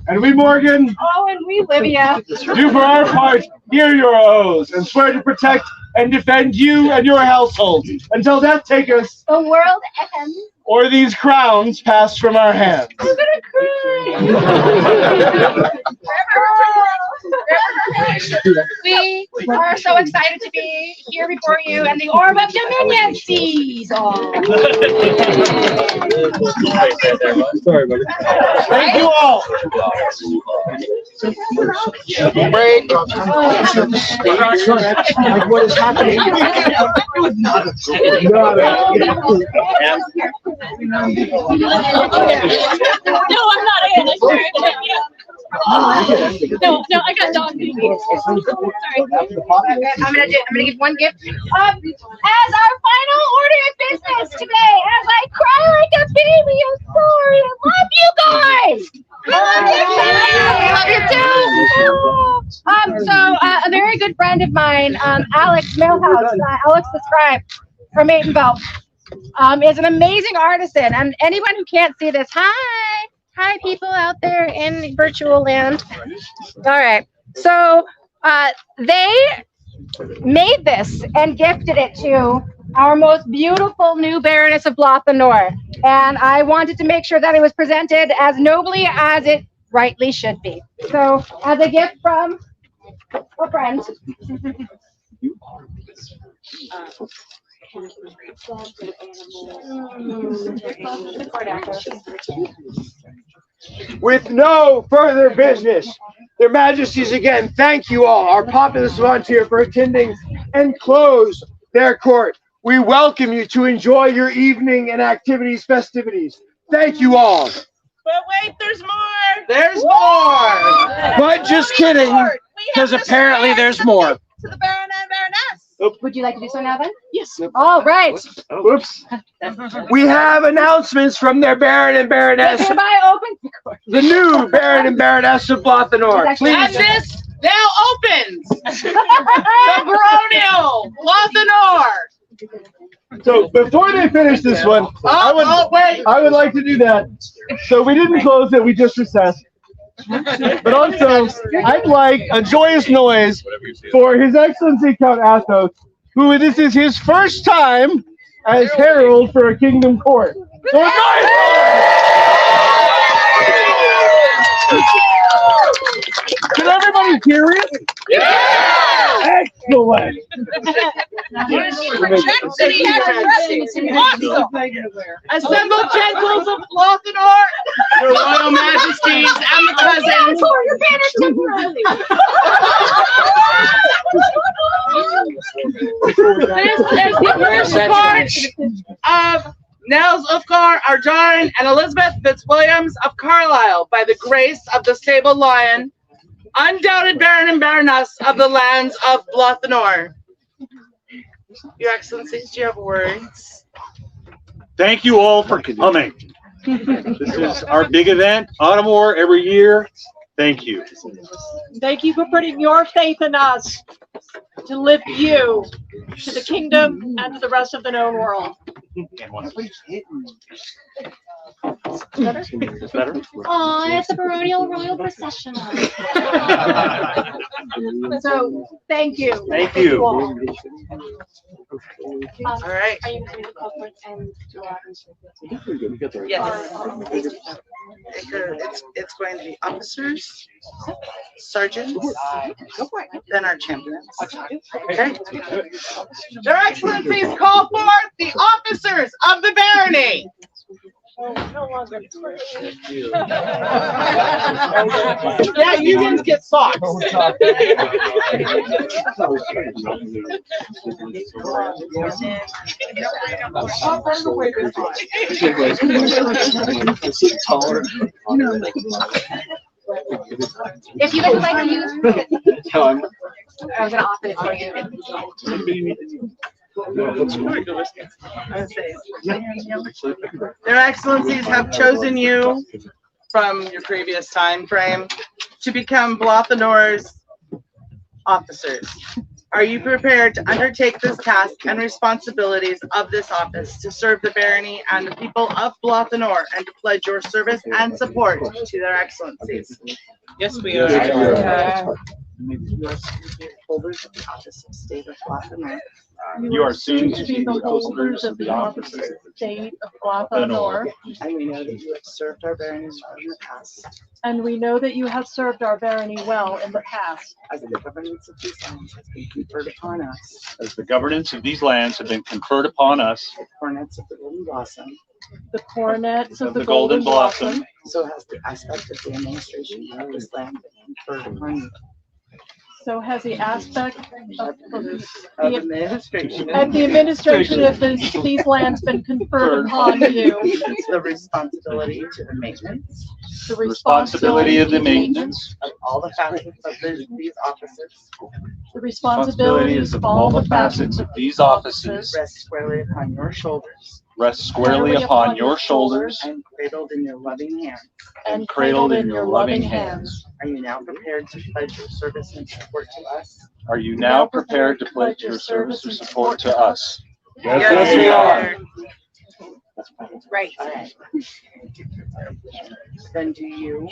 [SPEAKER 14] And we, Morgan,
[SPEAKER 12] Oh, and we, Livia.
[SPEAKER 14] do for our part hear your oaths and swear to protect and defend you and your household until death take us,
[SPEAKER 12] The world ends.
[SPEAKER 14] or these crowns pass from our hands.
[SPEAKER 12] I'm gonna cry. We are so excited to be here before you, and the orb of dominion sees all.
[SPEAKER 14] Sorry, buddy. Thank you all.
[SPEAKER 10] Break.
[SPEAKER 6] like what is happening.
[SPEAKER 7] No, I'm not in. I swear to you. No, I got dog baby. Sorry.
[SPEAKER 12] I'm gonna give one gift. As our final order of business today, as I cry like a baby, I'm sorry. I love you guys. I love you too. So a very good friend of mine, Alex Millhouse, Alex the Scribe from Maidenville, is an amazing artisan. And anyone who can't see this, hi people out there in virtual land. All right. So they made this and gifted it to our most beautiful new Baroness of Blatha Nor. And I wanted to make sure that it was presented as nobly as it rightly should be. So as a gift from a friend.
[SPEAKER 14] With no further business, their majesties again thank you all, our populace of Ontir, for attending and close their court. We welcome you to enjoy your evening and festivities. Thank you all.
[SPEAKER 16] But wait, there's more.
[SPEAKER 17] There's more.
[SPEAKER 14] But just kidding, because apparently there's more.
[SPEAKER 16] To the Baron and Baroness.
[SPEAKER 12] Would you like to do so now then?
[SPEAKER 16] Yes.
[SPEAKER 12] All right.
[SPEAKER 14] Whoops. We have announcements from their Baron and Baroness,
[SPEAKER 12] Hereby open.
[SPEAKER 14] the new Baron and Baroness of Blatha Nor.
[SPEAKER 16] And
[SPEAKER 14] Please.
[SPEAKER 16] this now opens the Baronial Blatha Nor.
[SPEAKER 14] So before they finish this one, I would like to do that. So we didn't close it, we just recessed. But also, I'd like a joyous noise for His Excellency Count Athos, who this is his first time as herald for a kingdom court. So a noise! Can everybody hear it? Yeah! Excellent!
[SPEAKER 16] Awesome. Assembled gentles of Blatha Nor, your royal majesties and the cousins. This is the first part of Nels of Car, Arjarn, and Elizabeth Fitzwilliams of Carlisle, by the grace of the Sable Lion, undoubted Baron and Baroness of the lands of Blatha Nor. Your Excellencies, do you have words?
[SPEAKER 5] Thank you all for coming. This is our big event, Autumn War, every year. Thank you.
[SPEAKER 11] Thank you for putting your faith in us to lift you to the kingdom and to the rest of the known world.
[SPEAKER 5] Better?
[SPEAKER 13] Oh, it's a baronial royal procession.
[SPEAKER 11] So, thank you.
[SPEAKER 5] Thank you.
[SPEAKER 11] all.
[SPEAKER 16] All right.
[SPEAKER 13] Are you going to call for it and
[SPEAKER 16] Yes. It's going to be officers, sergeants, then our champions. Okay. Your Excellencies, call forth the officers of the barony. Yeah, you guys get socks.
[SPEAKER 12] If you would like to use,
[SPEAKER 8] No, I'm.
[SPEAKER 12] I was gonna offer it for you.
[SPEAKER 11] Their Excellencies have chosen you from your previous time frame to become Blathanor's officers. Are you prepared to undertake this task and responsibilities of this office to serve the barony and the people of Blathanor and to pledge your service and support to their Excellencies? Yes, we are. Holders of the office of State of Blathanor.
[SPEAKER 5] You are soon to be
[SPEAKER 11] the
[SPEAKER 5] holders of the office of
[SPEAKER 11] State of
[SPEAKER 5] Blathanor.
[SPEAKER 11] And we know that you have served our baronies in the past.
[SPEAKER 7] And we know that you have served our barony well in the past.
[SPEAKER 11] As the governance of these lands has been conferred upon us.
[SPEAKER 5] As the governance of these lands have been conferred upon us,
[SPEAKER 11] The coronets of the golden blossom.
[SPEAKER 7] The coronets of the
[SPEAKER 5] golden
[SPEAKER 7] golden blossom.
[SPEAKER 11] So has the aspect of the administration of this land been conferred upon you.
[SPEAKER 7] So has the aspect of
[SPEAKER 11] Of administration.
[SPEAKER 7] the administration of these lands been conferred upon you.
[SPEAKER 11] The responsibility to the maintenance.
[SPEAKER 7] The
[SPEAKER 5] responsibility of the maintenance,
[SPEAKER 11] Of all the facets of these offices.
[SPEAKER 7] The responsibilities of all the facets of
[SPEAKER 5] these offices
[SPEAKER 11] Rest squarely upon your shoulders.
[SPEAKER 5] rest squarely upon your shoulders
[SPEAKER 11] And cradled in your loving hands.
[SPEAKER 7] and cradled in your loving hands.
[SPEAKER 11] Are you now prepared to pledge your service and support to us?
[SPEAKER 5] Are you now prepared to pledge your service or support to us?
[SPEAKER 11] Yes, we are.
[SPEAKER 12] Right.
[SPEAKER 11] Okay. Then do you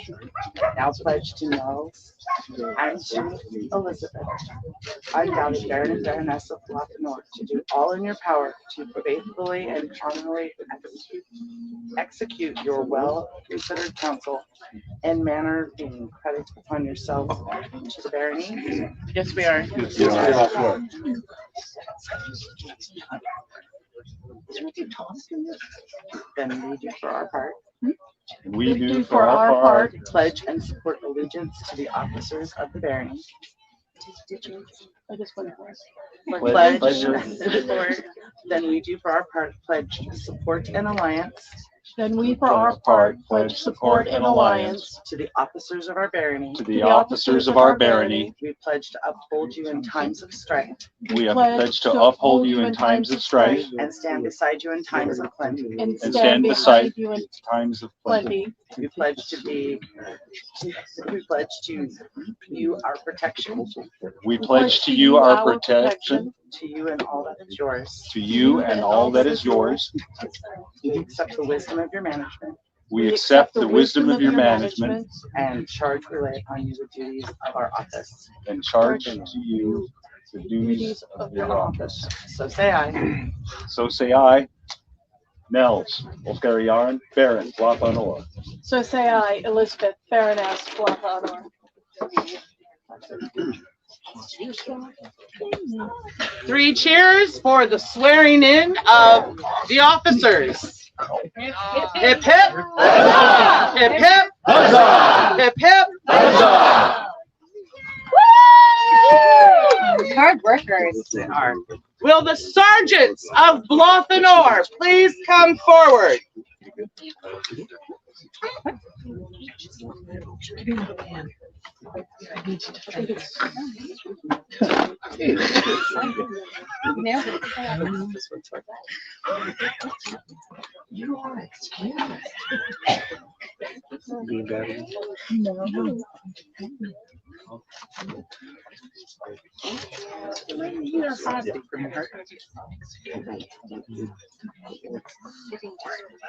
[SPEAKER 11] now pledge to know and to Elizabeth, undoubted Baron and Baroness of Blathanor, to do all in your power to faithfully and honorably execute your well-considered counsel in manner being credit upon yourself to the barony? Yes, we are. Then we do for our part.
[SPEAKER 5] We do for our part
[SPEAKER 11] Pledge and support allegiance to the officers of the barony.
[SPEAKER 7] I just went for it.
[SPEAKER 11] Pledge and support. Then we do for our part pledge support and alliance
[SPEAKER 7] Then we for our part pledge support and alliance
[SPEAKER 11] to the officers of our barony.
[SPEAKER 5] to the officers of our barony.
[SPEAKER 11] We pledge to uphold you in times of strife
[SPEAKER 5] We have pledged to uphold you in times of strife
[SPEAKER 11] and stand beside you in times of plenty.
[SPEAKER 7] and
[SPEAKER 5] and
[SPEAKER 7] stand beside you in
[SPEAKER 5] times of plenty.
[SPEAKER 7] plenty.
[SPEAKER 11] We pledge to you our protection,
[SPEAKER 5] We pledge to you our protection,
[SPEAKER 11] to you and all that is yours.
[SPEAKER 5] to you and all that is yours.
[SPEAKER 11] We accept the wisdom of your management
[SPEAKER 5] We accept the wisdom of your management
[SPEAKER 11] and charge relay upon you the duties of our office.
[SPEAKER 5] and charge to you the duties of your office.
[SPEAKER 11] So say I.
[SPEAKER 5] So say I, Nels Oscarian, Baron Blathanor.
[SPEAKER 7] So say I, Elizabeth, Baroness Blathanor.
[SPEAKER 11] 3 cheers for the swearing in of the officers. Hip hip. Hip hip. Hip hip.
[SPEAKER 12] Hard workers.
[SPEAKER 11] They are. Will the sergeants of Blathanor please come forward?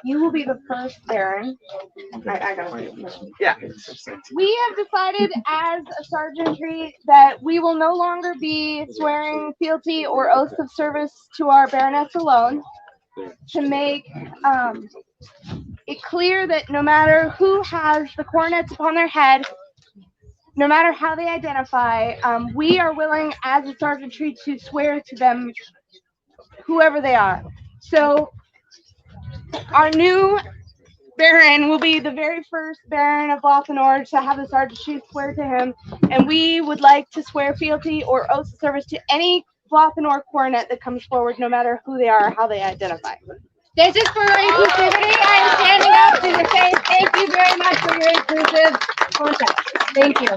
[SPEAKER 13] You will be the first Baron. I got it.
[SPEAKER 11] Yeah.
[SPEAKER 13] We have decided as a sergeantry that we will no longer be swearing fealty or oaths of service to our baroness alone, to make it clear that no matter who has the coronets upon their head, no matter how they identify, we are willing as a sergeantry to swear to them, whoever they are. So our new Baron will be the very first Baron of Blathanor to have the sergeantry swear to him, and we would like to swear fealty or oath of service to any Blathanor coronet that comes forward, no matter who they are or how they identify.
[SPEAKER 12] This is for inclusivity. I'm standing up to say thank you very much for your inclusive Thank you.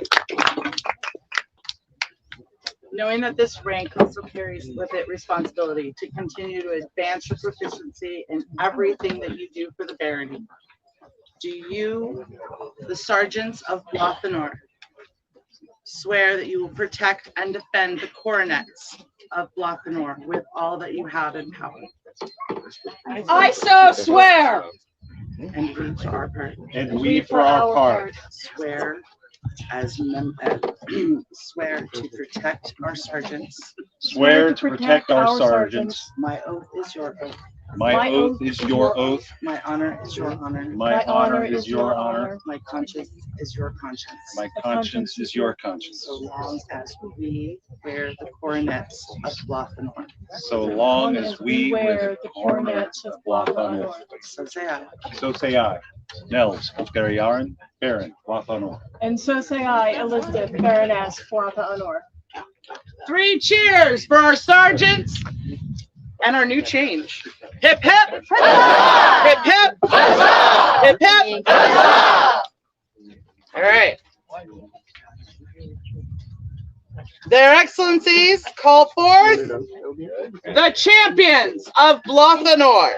[SPEAKER 17] Knowing that this rank also carries with it responsibility to continue to advance your proficiency in everything that you do for the barony, do you, the sergeants of Blatha, swear that you will protect and defend the coronets of Blatha with all that you have in power?
[SPEAKER 11] I so swear.
[SPEAKER 17] And we for our part.
[SPEAKER 5] And we for our part.
[SPEAKER 17] Swear swear to protect our sergeants.
[SPEAKER 5] Swear to protect our sergeants.
[SPEAKER 17] My oath is your oath.
[SPEAKER 5] My oath is your oath.
[SPEAKER 17] My honor is your honor.
[SPEAKER 5] My honor is your honor.
[SPEAKER 17] My conscience is your conscience.
[SPEAKER 5] My conscience is your conscience.
[SPEAKER 17] So long as we wear the coronets of Blatha.
[SPEAKER 5] So long as we wear the coronets of Blatha.
[SPEAKER 17] So say I.
[SPEAKER 5] So say I. Nels of Gariaran, Baron, Blatha.
[SPEAKER 11] And so say I, Elizabeth, Baroness, Blatha Honor.
[SPEAKER 17] 3 cheers for our sergeants and our new change. Hip hip! Hip hip! Hip hip! All right. Their Excellencies call forth the champions of Blatha.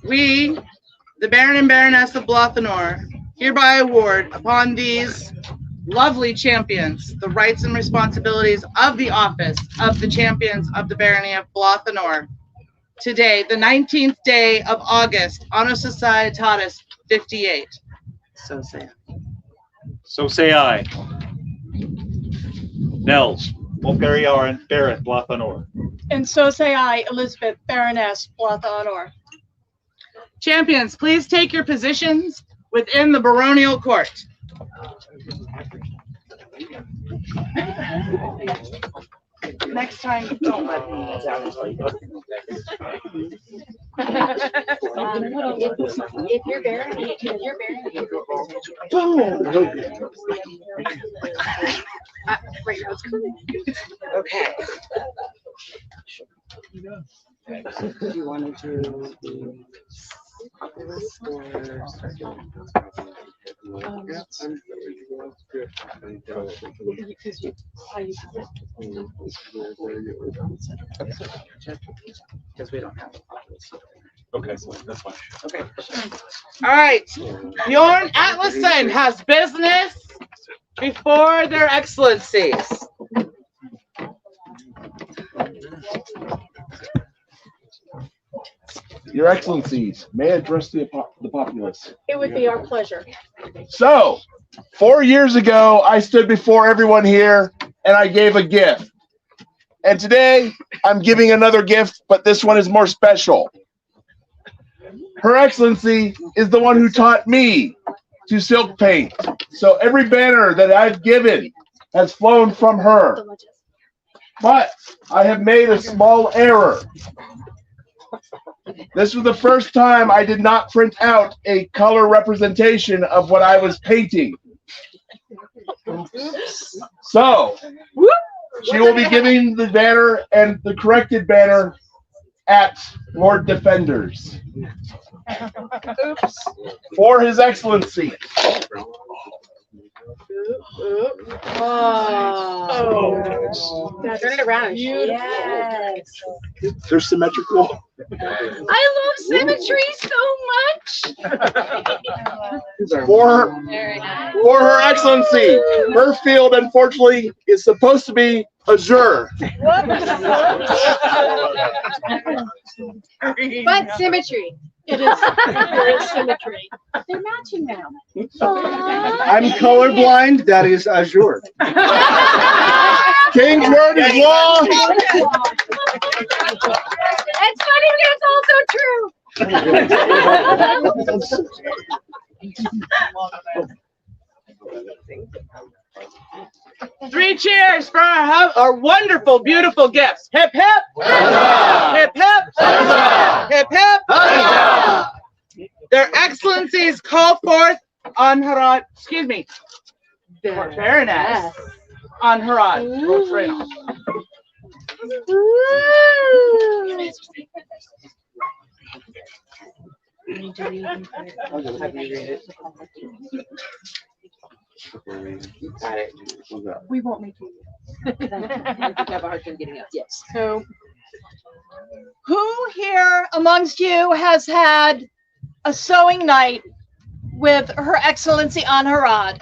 [SPEAKER 17] We, the Baron and Baroness of Blatha, hereby award upon these lovely champions the rights and responsibilities of the office of the champions of the Barony of Blatha. Today, the 19th day of August, Anno Societatis 58. So say I.
[SPEAKER 5] So say I. Nels of Gariaran, Baron, Blatha.
[SPEAKER 11] And so say I, Elizabeth, Baroness, Blatha Honor.
[SPEAKER 17] Champions, please take your positions within the baronial court. Next time, don't let me down.
[SPEAKER 13] If you're Barony,
[SPEAKER 17] Okay. Do you want to do populist or because we don't have a populist.
[SPEAKER 5] Okay, that's fine.
[SPEAKER 17] Okay. All right. Bjorn Atlason has business before their excellencies.
[SPEAKER 18] Your Excellencies, may I address the populace?
[SPEAKER 11] It would be our pleasure.
[SPEAKER 18] So, 4 years ago, I stood before everyone here and I gave a gift. And today, I'm giving another gift, but this one is more special. Her Excellency is the one who taught me to silk paint. So every banner that I've given has flown from her. But I have made a small error. This was the first time I did not print out a color representation of what I was painting. So, she will be giving the banner and the corrected banner at Lord Defenders. For His Excellency.
[SPEAKER 11] Oh.
[SPEAKER 13] Turn it around.
[SPEAKER 11] Yes.
[SPEAKER 18] They're symmetrical.
[SPEAKER 13] I love symmetry so much.
[SPEAKER 18] For Her Excellency. Her field, unfortunately, is supposed to be azure.
[SPEAKER 13] But symmetry.
[SPEAKER 11] It is. There is symmetry.
[SPEAKER 13] They're matching now.
[SPEAKER 8] I'm colorblind. That is azure.
[SPEAKER 18] King's word is law.
[SPEAKER 13] It's funny because it's also true.
[SPEAKER 17] 3 3 cheers for our wonderful, beautiful gifts. Hip, hip. Hip, hip. Hip, hip. Their Excellencies call forth on Harad, excuse me, Baroness on Harad.
[SPEAKER 11] We won't make you. I think I have a hard time getting up. Yes. So, who here amongst you has had a sewing night with Her Excellency on Harad?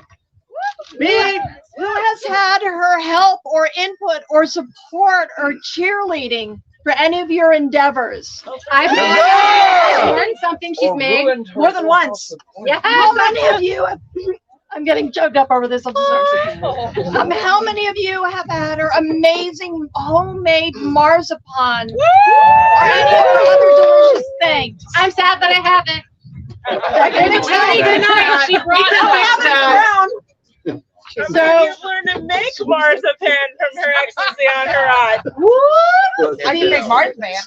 [SPEAKER 11] Me. Who has had her help or input or support or cheerleading for any of your endeavors?
[SPEAKER 12] I've learned something she's made
[SPEAKER 11] more than once.
[SPEAKER 12] Yeah.
[SPEAKER 11] How many of you have, I'm getting choked up over this. I'm sorry. How many of you have had her amazing homemade marzipan? Or any of her other delicious things?
[SPEAKER 12] I'm sad that I haven't.
[SPEAKER 11] Good night. She brought it.
[SPEAKER 16] So you learn to make marzipan from Her Excellency on Harad.
[SPEAKER 11] What?
[SPEAKER 2] I can make marzipan.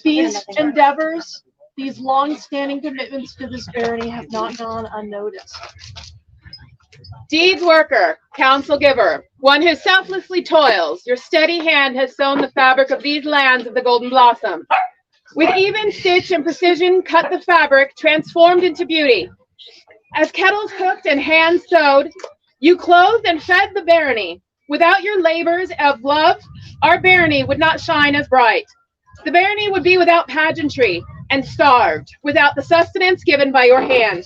[SPEAKER 11] These endeavors, these long-standing commitments to this barony have not gone unnoticed.
[SPEAKER 19] Deeds worker, counsel giver, one who selflessly toils, your steady hand has sewn the fabric of these lands of the golden blossom. With even stitch and precision cut the fabric, transformed into beauty. As kettles cooked and hands sewed, you clothed and fed the barony. Without your labors of love, our barony would not shine as bright. The barony would be without pageantry and starved, without the sustenance given by your hand.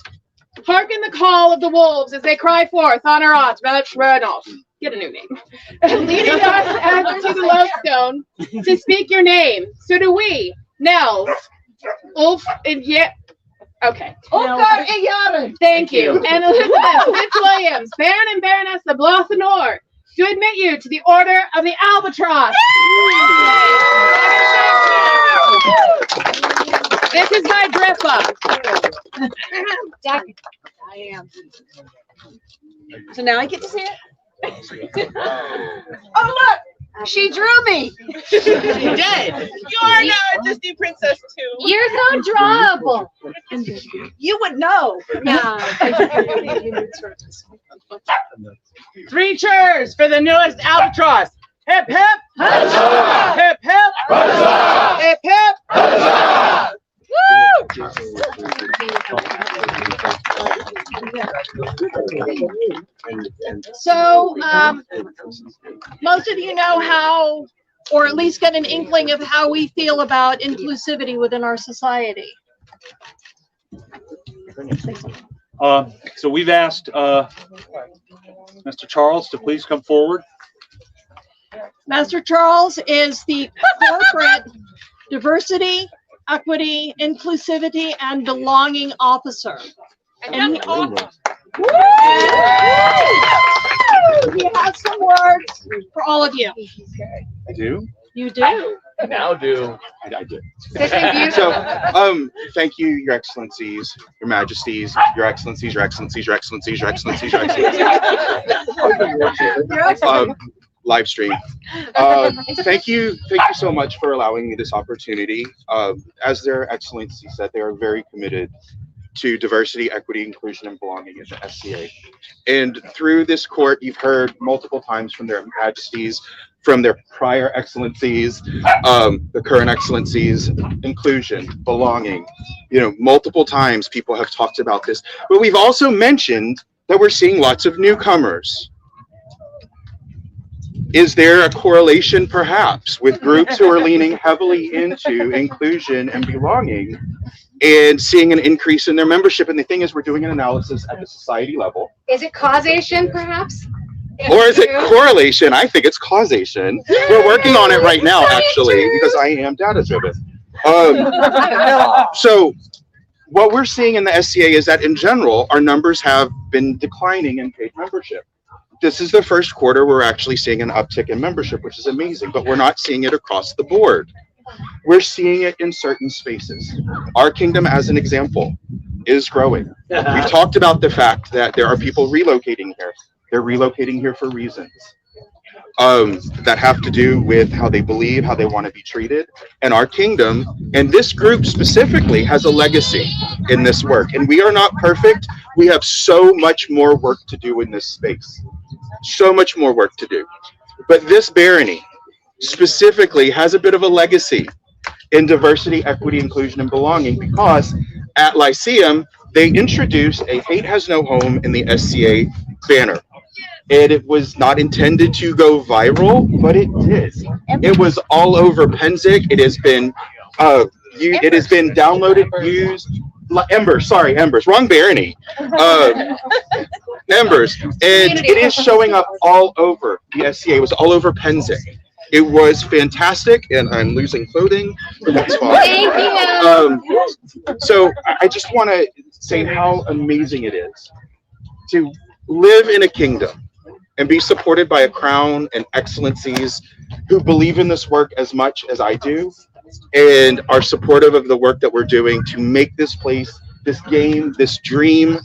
[SPEAKER 19] Hearken the call of the wolves as they cry forth on our odds, get a new name, leading us as to the lodestone to speak your name. So do we, Nels, Ulf, and yet. Okay. Thank you. And Elizabeth Fitzwilliams, Baron and Baroness of Blatha Nor, to admit you to the Order of the Albatross. This is my Grippa.
[SPEAKER 11] I am. So now I get to see it? Oh, look! She drew me.
[SPEAKER 16] She did. You are now a Disney princess too.
[SPEAKER 11] You're so drawable. You would know. Yeah.
[SPEAKER 17] 3 cheers for the newest albatross. Hip, hip. Hip, hip. Hip, hip.
[SPEAKER 11] So, most of you know how, or at least get an inkling of how we feel about inclusivity within our society.
[SPEAKER 20] So we've asked Mr. Charles to please come forward.
[SPEAKER 11] Master Charles is the corporate diversity, equity, inclusivity, and belonging officer. And he has some words for all of you.
[SPEAKER 20] I do?
[SPEAKER 11] You do.
[SPEAKER 20] I now do. I did.
[SPEAKER 11] So,
[SPEAKER 21] thank you, Your Excellencies, Your Majesties, Your Excellencies, Your Excellencies, Your Excellencies, Your Excellencies, Your Excellencies. Live stream. Thank you so much for allowing me this opportunity. As Their Excellency said, they are very committed to diversity, equity, inclusion, and belonging in the SCA. And through this court, you've heard multiple times from Their Majesties, from their prior excellencies, the current excellencies, inclusion, belonging. You know, multiple times people have talked about this, but we've also mentioned that we're seeing lots of newcomers. Is there a correlation perhaps with groups who are leaning heavily into inclusion and belonging and seeing an increase in their membership? And the thing is, we're doing an analysis at the society level.
[SPEAKER 12] Is it causation, perhaps?
[SPEAKER 21] Or is it correlation? I think it's causation. We're working on it right now, actually, because I am data driven. So what we're seeing in the SCA is that in general, our numbers have been declining in paid membership. This is the first quarter we're actually seeing an uptick in membership, which is amazing, but we're not seeing it across the board. We're seeing it in certain spaces. Our kingdom, as an example, is growing. We've talked about the fact that there are people relocating here. They're relocating here for reasons that have to do with how they believe, how they want to be treated. And our kingdom, and this group specifically, has a legacy in this work. And we are not perfect. We have so much more work to do in this space. So much more work to do. But this barony specifically has a bit of a legacy in diversity, equity, inclusion, and belonging, because at Lyceum, they introduced a Hate Has No Home in the SCA banner. And it was not intended to go viral, but it did. It was all over Penzic. It has been it has been downloaded, used. Embers, wrong barony. Embers, and it is showing up all over the SCA. It was all over Penzic. It was fantastic, and I'm losing clothing, but that's fine.
[SPEAKER 13] Thank you.
[SPEAKER 21] So I just want to say how amazing it is to live in a kingdom and be supported by a crown and excellencies who believe in this work as much as I do and are supportive of the work that we're doing to make this place, this game, this dream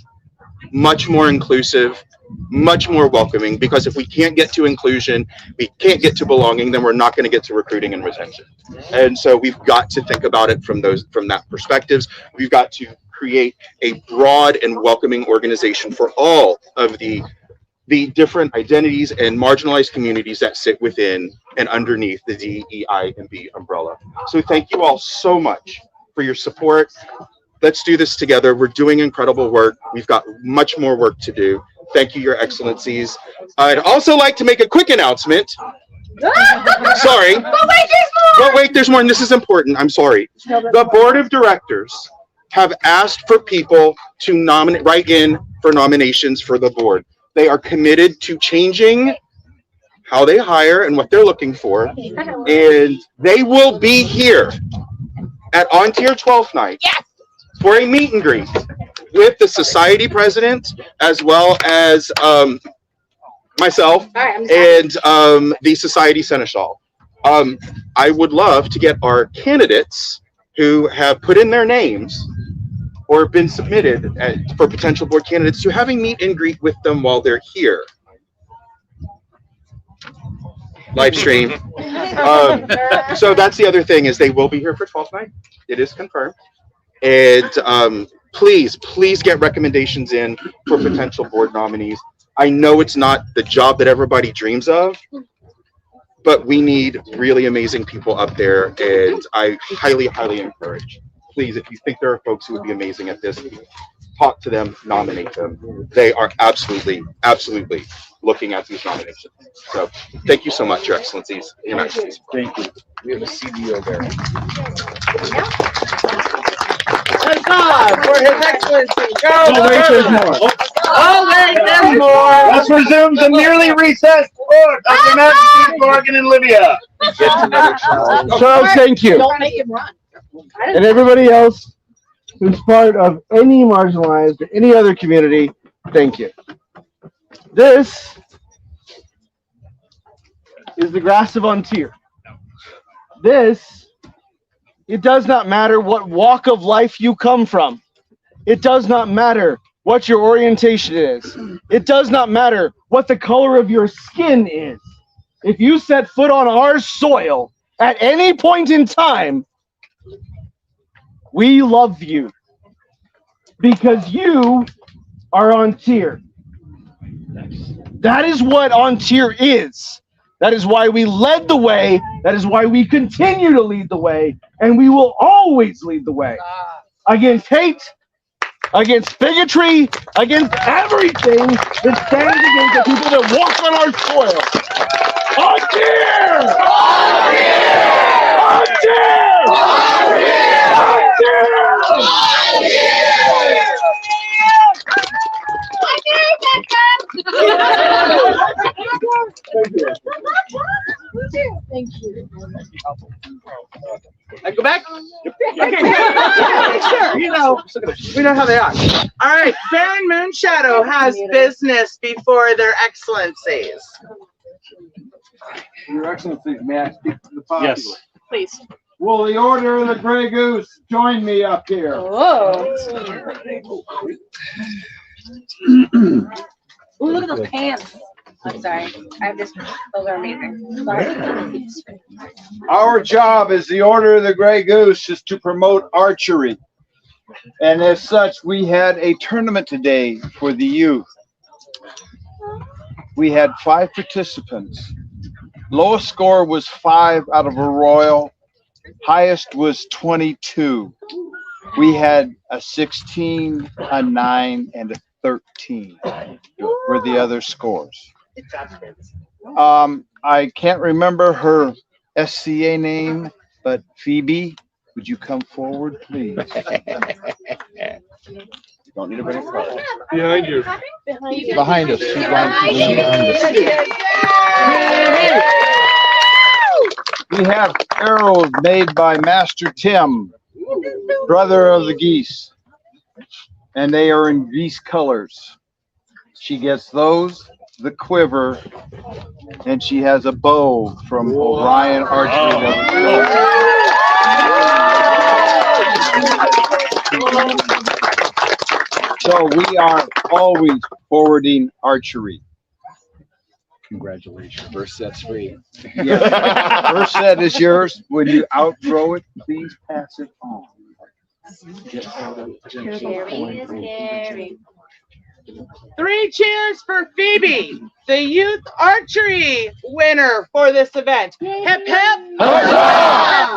[SPEAKER 21] much more inclusive, much more welcoming, because if we can't get to inclusion, we can't get to belonging, then we're not going to get to recruiting and retention. And so we've got to think about it from that perspectives. We've got to create a broad and welcoming organization for all of the different identities and marginalized communities that sit within and underneath the DEI and B umbrella. So thank you all so much for your support. Let's do this together. We're doing incredible work. We've got much more work to do. Thank you, Your Excellencies. I'd also like to make a quick announcement. Sorry.
[SPEAKER 13] But wait, there's more.
[SPEAKER 21] But wait, there's more, and this is important. I'm sorry. The board of directors have asked for people to write in for nominations for the board. They are committed to changing how they hire and what they're looking for. And they will be here at On Tier 12th night for a meet and greet with the society president, as well as myself and the society seneschal. I would love to get our candidates who have put in their names or been submitted for potential board candidates to having meet and greet with them while they're here. Live stream. So that's the other thing, is they will be here for 12th night. It is confirmed. And please get recommendations in for potential board nominees. I know it's not the job that everybody dreams of, but we need really amazing people up there, and I highly encourage. Please, if you think there are folks who would be amazing at this, talk to them, nominate them. They are absolutely looking at these nominations. So thank you so much, Your Excellencies. Your Majesties.
[SPEAKER 8] Thank you. We have a CDO there.
[SPEAKER 16] For His Excellency. Go.
[SPEAKER 15] Oh, wait, there's more.
[SPEAKER 16] Oh, wait, there's more.
[SPEAKER 3] Let's resume the nearly recessed board of Your Majesty's Morgan and Libya.
[SPEAKER 15] Charles, thank you.
[SPEAKER 11] Don't make him run.
[SPEAKER 15] And everybody else who's part of any marginalized or any other community, thank you. This is the grass of On Tier. It does not matter what walk of life you come from. It does not matter what your orientation is. It does not matter what the color of your skin is. If you set foot on our soil at any point in time, we love you because you are On Tier. That is what On Tier is. That is why we led the way. That is why we continue to lead the way. And we will always lead the way. Against hate, against bigotry, against everything that stands against the people that walk on our soil. On Tier! On Tier! On Tier! On Tier!
[SPEAKER 11] Thank you.
[SPEAKER 16] I go back? Okay. Sure, we know how they are. All right, Baron Moonshadow has business before their excellencies.
[SPEAKER 14] Your Excellency, may I speak to the popular?
[SPEAKER 20] Yes.
[SPEAKER 11] Please.
[SPEAKER 14] Will the Order of the Grey Goose join me up here?
[SPEAKER 11] Oh.
[SPEAKER 12] Ooh, look at those pants. I'm sorry. Those are amazing. Sorry.
[SPEAKER 14] Our job as the Order of the Gray Goose is to promote archery. And as such, we had a tournament today for the youth. We had 5 participants. Lowest score was 5 out of a royal. Highest was 22. We had a 16, a 9, and a 13 were the other scores. I can't remember her SCA name, but Phoebe, would you come forward, please? Don't need to bring a card.
[SPEAKER 5] Behind you.
[SPEAKER 14] Behind us. She's behind us. We have arrows made by Master Tim, brother of the geese, and they are in geese colors. She gets those, the quiver, and she has a bow from Orion Archery. So we are always forwarding archery.
[SPEAKER 8] Congratulations. First set's free.
[SPEAKER 14] Yes. First set is yours. When you outthrow it, please pass it on.
[SPEAKER 12] Scary.
[SPEAKER 16] 3 cheers for Phoebe, the youth archery winner for this event. Hip hip. Hip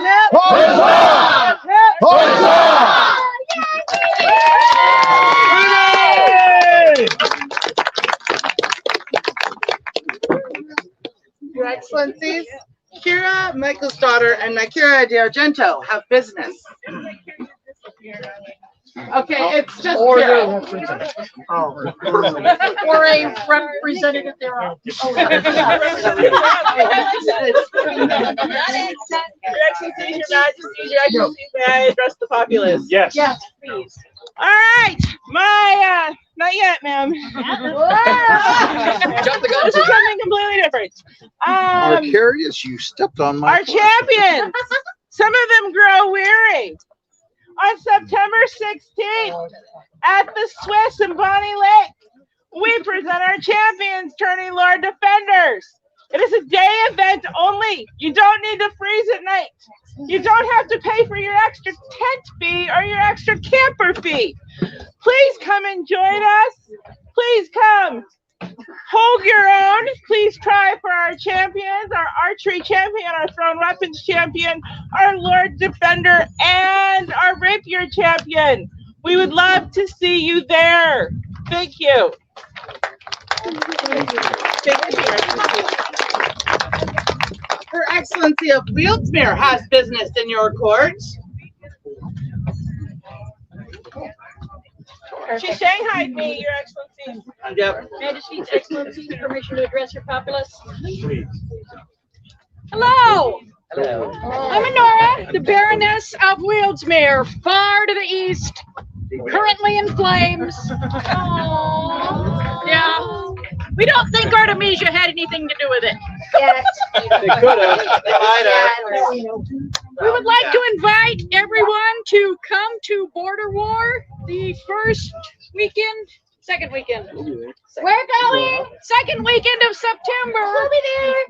[SPEAKER 16] hip. Your Excellencies, Kira, Michael's daughter, and Nakira de Argento have business. Okay, it's just
[SPEAKER 11] Or
[SPEAKER 16] Kira.
[SPEAKER 11] Or a representative thereof.
[SPEAKER 16] Your Excellencies, Your Majesties, Your Excellencies, may I address the populace?
[SPEAKER 20] Yes.
[SPEAKER 11] Yes, please.
[SPEAKER 16] All right, not yet, ma'am.
[SPEAKER 8] Jump the gun.
[SPEAKER 16] This is something completely different.
[SPEAKER 8] Arcarius, you stepped on my
[SPEAKER 16] Our champions, some of them grow weary. On September 16th, at the Swiss in Bonnie Lake, we present our champions, Tourney Lord Defenders. It is a day event only. You don't need to freeze at night. You don't have to pay for your extra tent fee or your extra camper fee. Please come and join us. Please come. Hold your own. Please try for our champions, our archery champion, our thrown weapons champion, our Lord Defender, and our rapier champion. We would love to see you there. Thank you. Her Excellency of Wheelsmere has business in your court. She shanghaied me, Your Excellency.
[SPEAKER 11] Yep. Majesty's Excellency, permission to address your populace. Hello.
[SPEAKER 4] Hello.
[SPEAKER 11] I'm Honora, the Baroness of Wheelsmere, far to the east, currently in flames. Aww. Yeah. We don't think Artemisia had anything to do with it.
[SPEAKER 12] Yes.
[SPEAKER 14] They could have. They might have.
[SPEAKER 11] We would like to invite everyone to come to Border War the second weekend. We're going second weekend of September. We'll be there.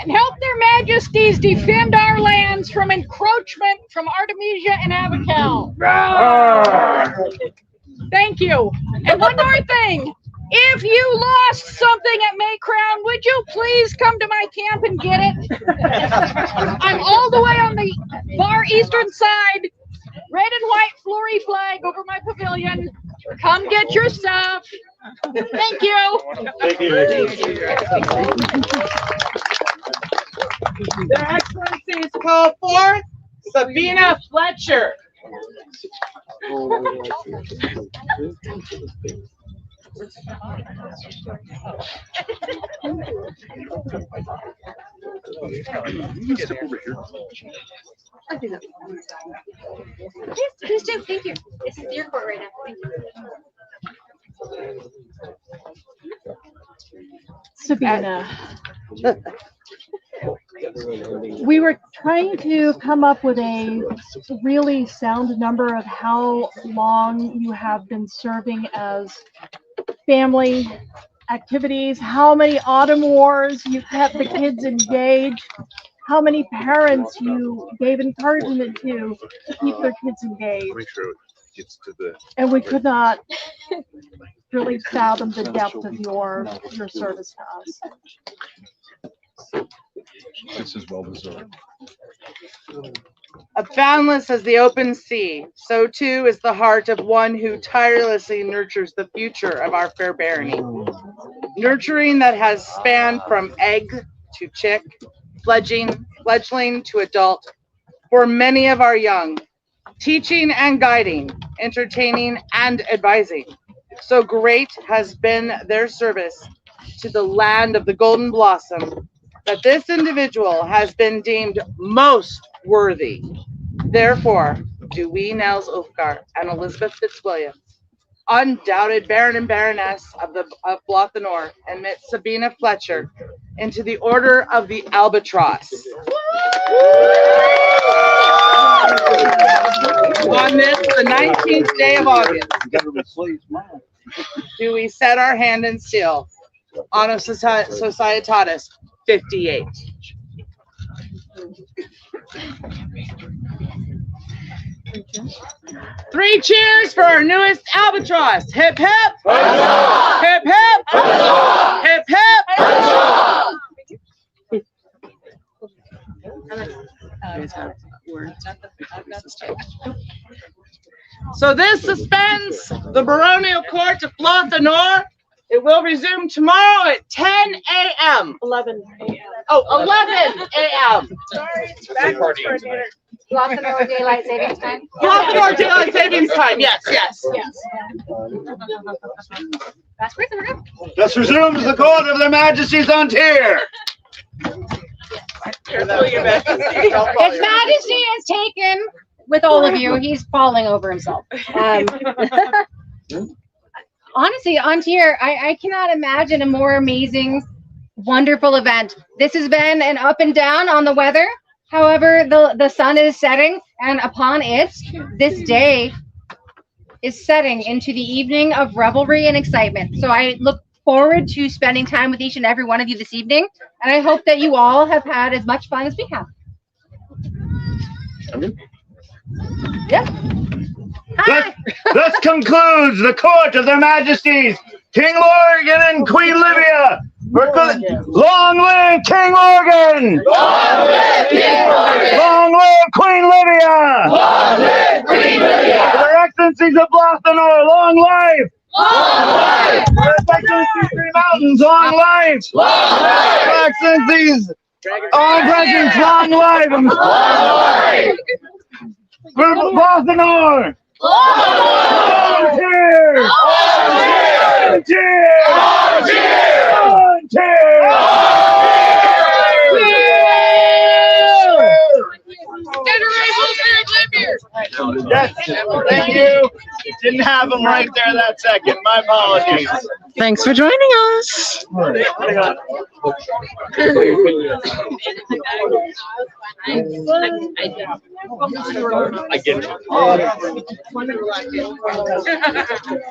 [SPEAKER 11] And help their majesties defend our lands from encroachment from Artemisia and Abacal. Thank you. And one more thing. If you lost something at May Crown, would you please come to my camp and get it? I'm all the way on the far eastern side. Red and white flory flag over my pavilion. Come get your stuff. Thank you.
[SPEAKER 5] Thank you.
[SPEAKER 16] Their Excellencies call forth Sabina Fletcher.
[SPEAKER 8] Step over here.
[SPEAKER 12] I'll do that. Yes, please do. Thank you. This is your court right now. Thank you.
[SPEAKER 1] Sabina. We were trying to come up with a really sound number of how long you have been serving as
[SPEAKER 11] family activities, how many autumn wars you kept the kids engaged, how many parents you gave encouragement to keep their kids engaged.
[SPEAKER 21] Make sure it gets to the.
[SPEAKER 11] And we could not really fathom the depth of your service to us.
[SPEAKER 8] This is well deserved.
[SPEAKER 17] As boundless as the open sea, so too is the heart of one who tirelessly nurtures the future of our fair barony. Nurturing that has spanned from egg to chick, fledgling to adult, for many of our young, teaching and guiding, entertaining and advising. So great has been their service to the land of the Golden Blossom that this individual has been deemed most worthy. Therefore, do we, Nels Ulfgar and Elizabeth Fitzwilliam, undoubted Baron and Baroness of Blatha Nor, admit Sabina Fletcher into the Order of the Albatross. On this, the 19th day of August, do we set our hand and seal on a Societatis 58. Three cheers for our newest albatross. Hip hip! Hip hip! Hip hip! So this suspends the baronial court of Blatha Nor. It will resume tomorrow at 10 a.m.
[SPEAKER 11] 11 a.m.
[SPEAKER 17] Oh, 11 a.m.
[SPEAKER 11] Sorry,
[SPEAKER 12] Blatha Nor Daylight Savings Time.
[SPEAKER 17] Blatha Nor Daylight Savings Time. Yes, yes.
[SPEAKER 3] Thus resumes the court of their majesties on tier.
[SPEAKER 12] His Majesty is taken with all of you. He's falling over himself. Honestly, on tier, I cannot imagine a more amazing, wonderful event. This has been an up and down on the weather. However, the sun is setting, and upon it, this day is setting into the evening of revelry and excitement. So I look forward to spending time with each and every one of you this evening, and I hope that you all have had as much fun as we have.
[SPEAKER 3] Yep. Thus concludes the court of their majesties, King Lorgan and Queen Livia. Long live King Lorgan! Long live King Lorgan! Long live Queen Livia! Long live Queen Livia! Their Excellencies of Blatha Nor, long life! Long life! Their Excellencies Three Mountains, long life! Long life! Their Excellencies, all presents, long life! Long life! For Blatha Nor! On tier! On tier! On tier! On tier! Yes, thank you. Didn't have them right there that second. My apologies.
[SPEAKER 16] Thanks for joining us.
[SPEAKER 3] I get you.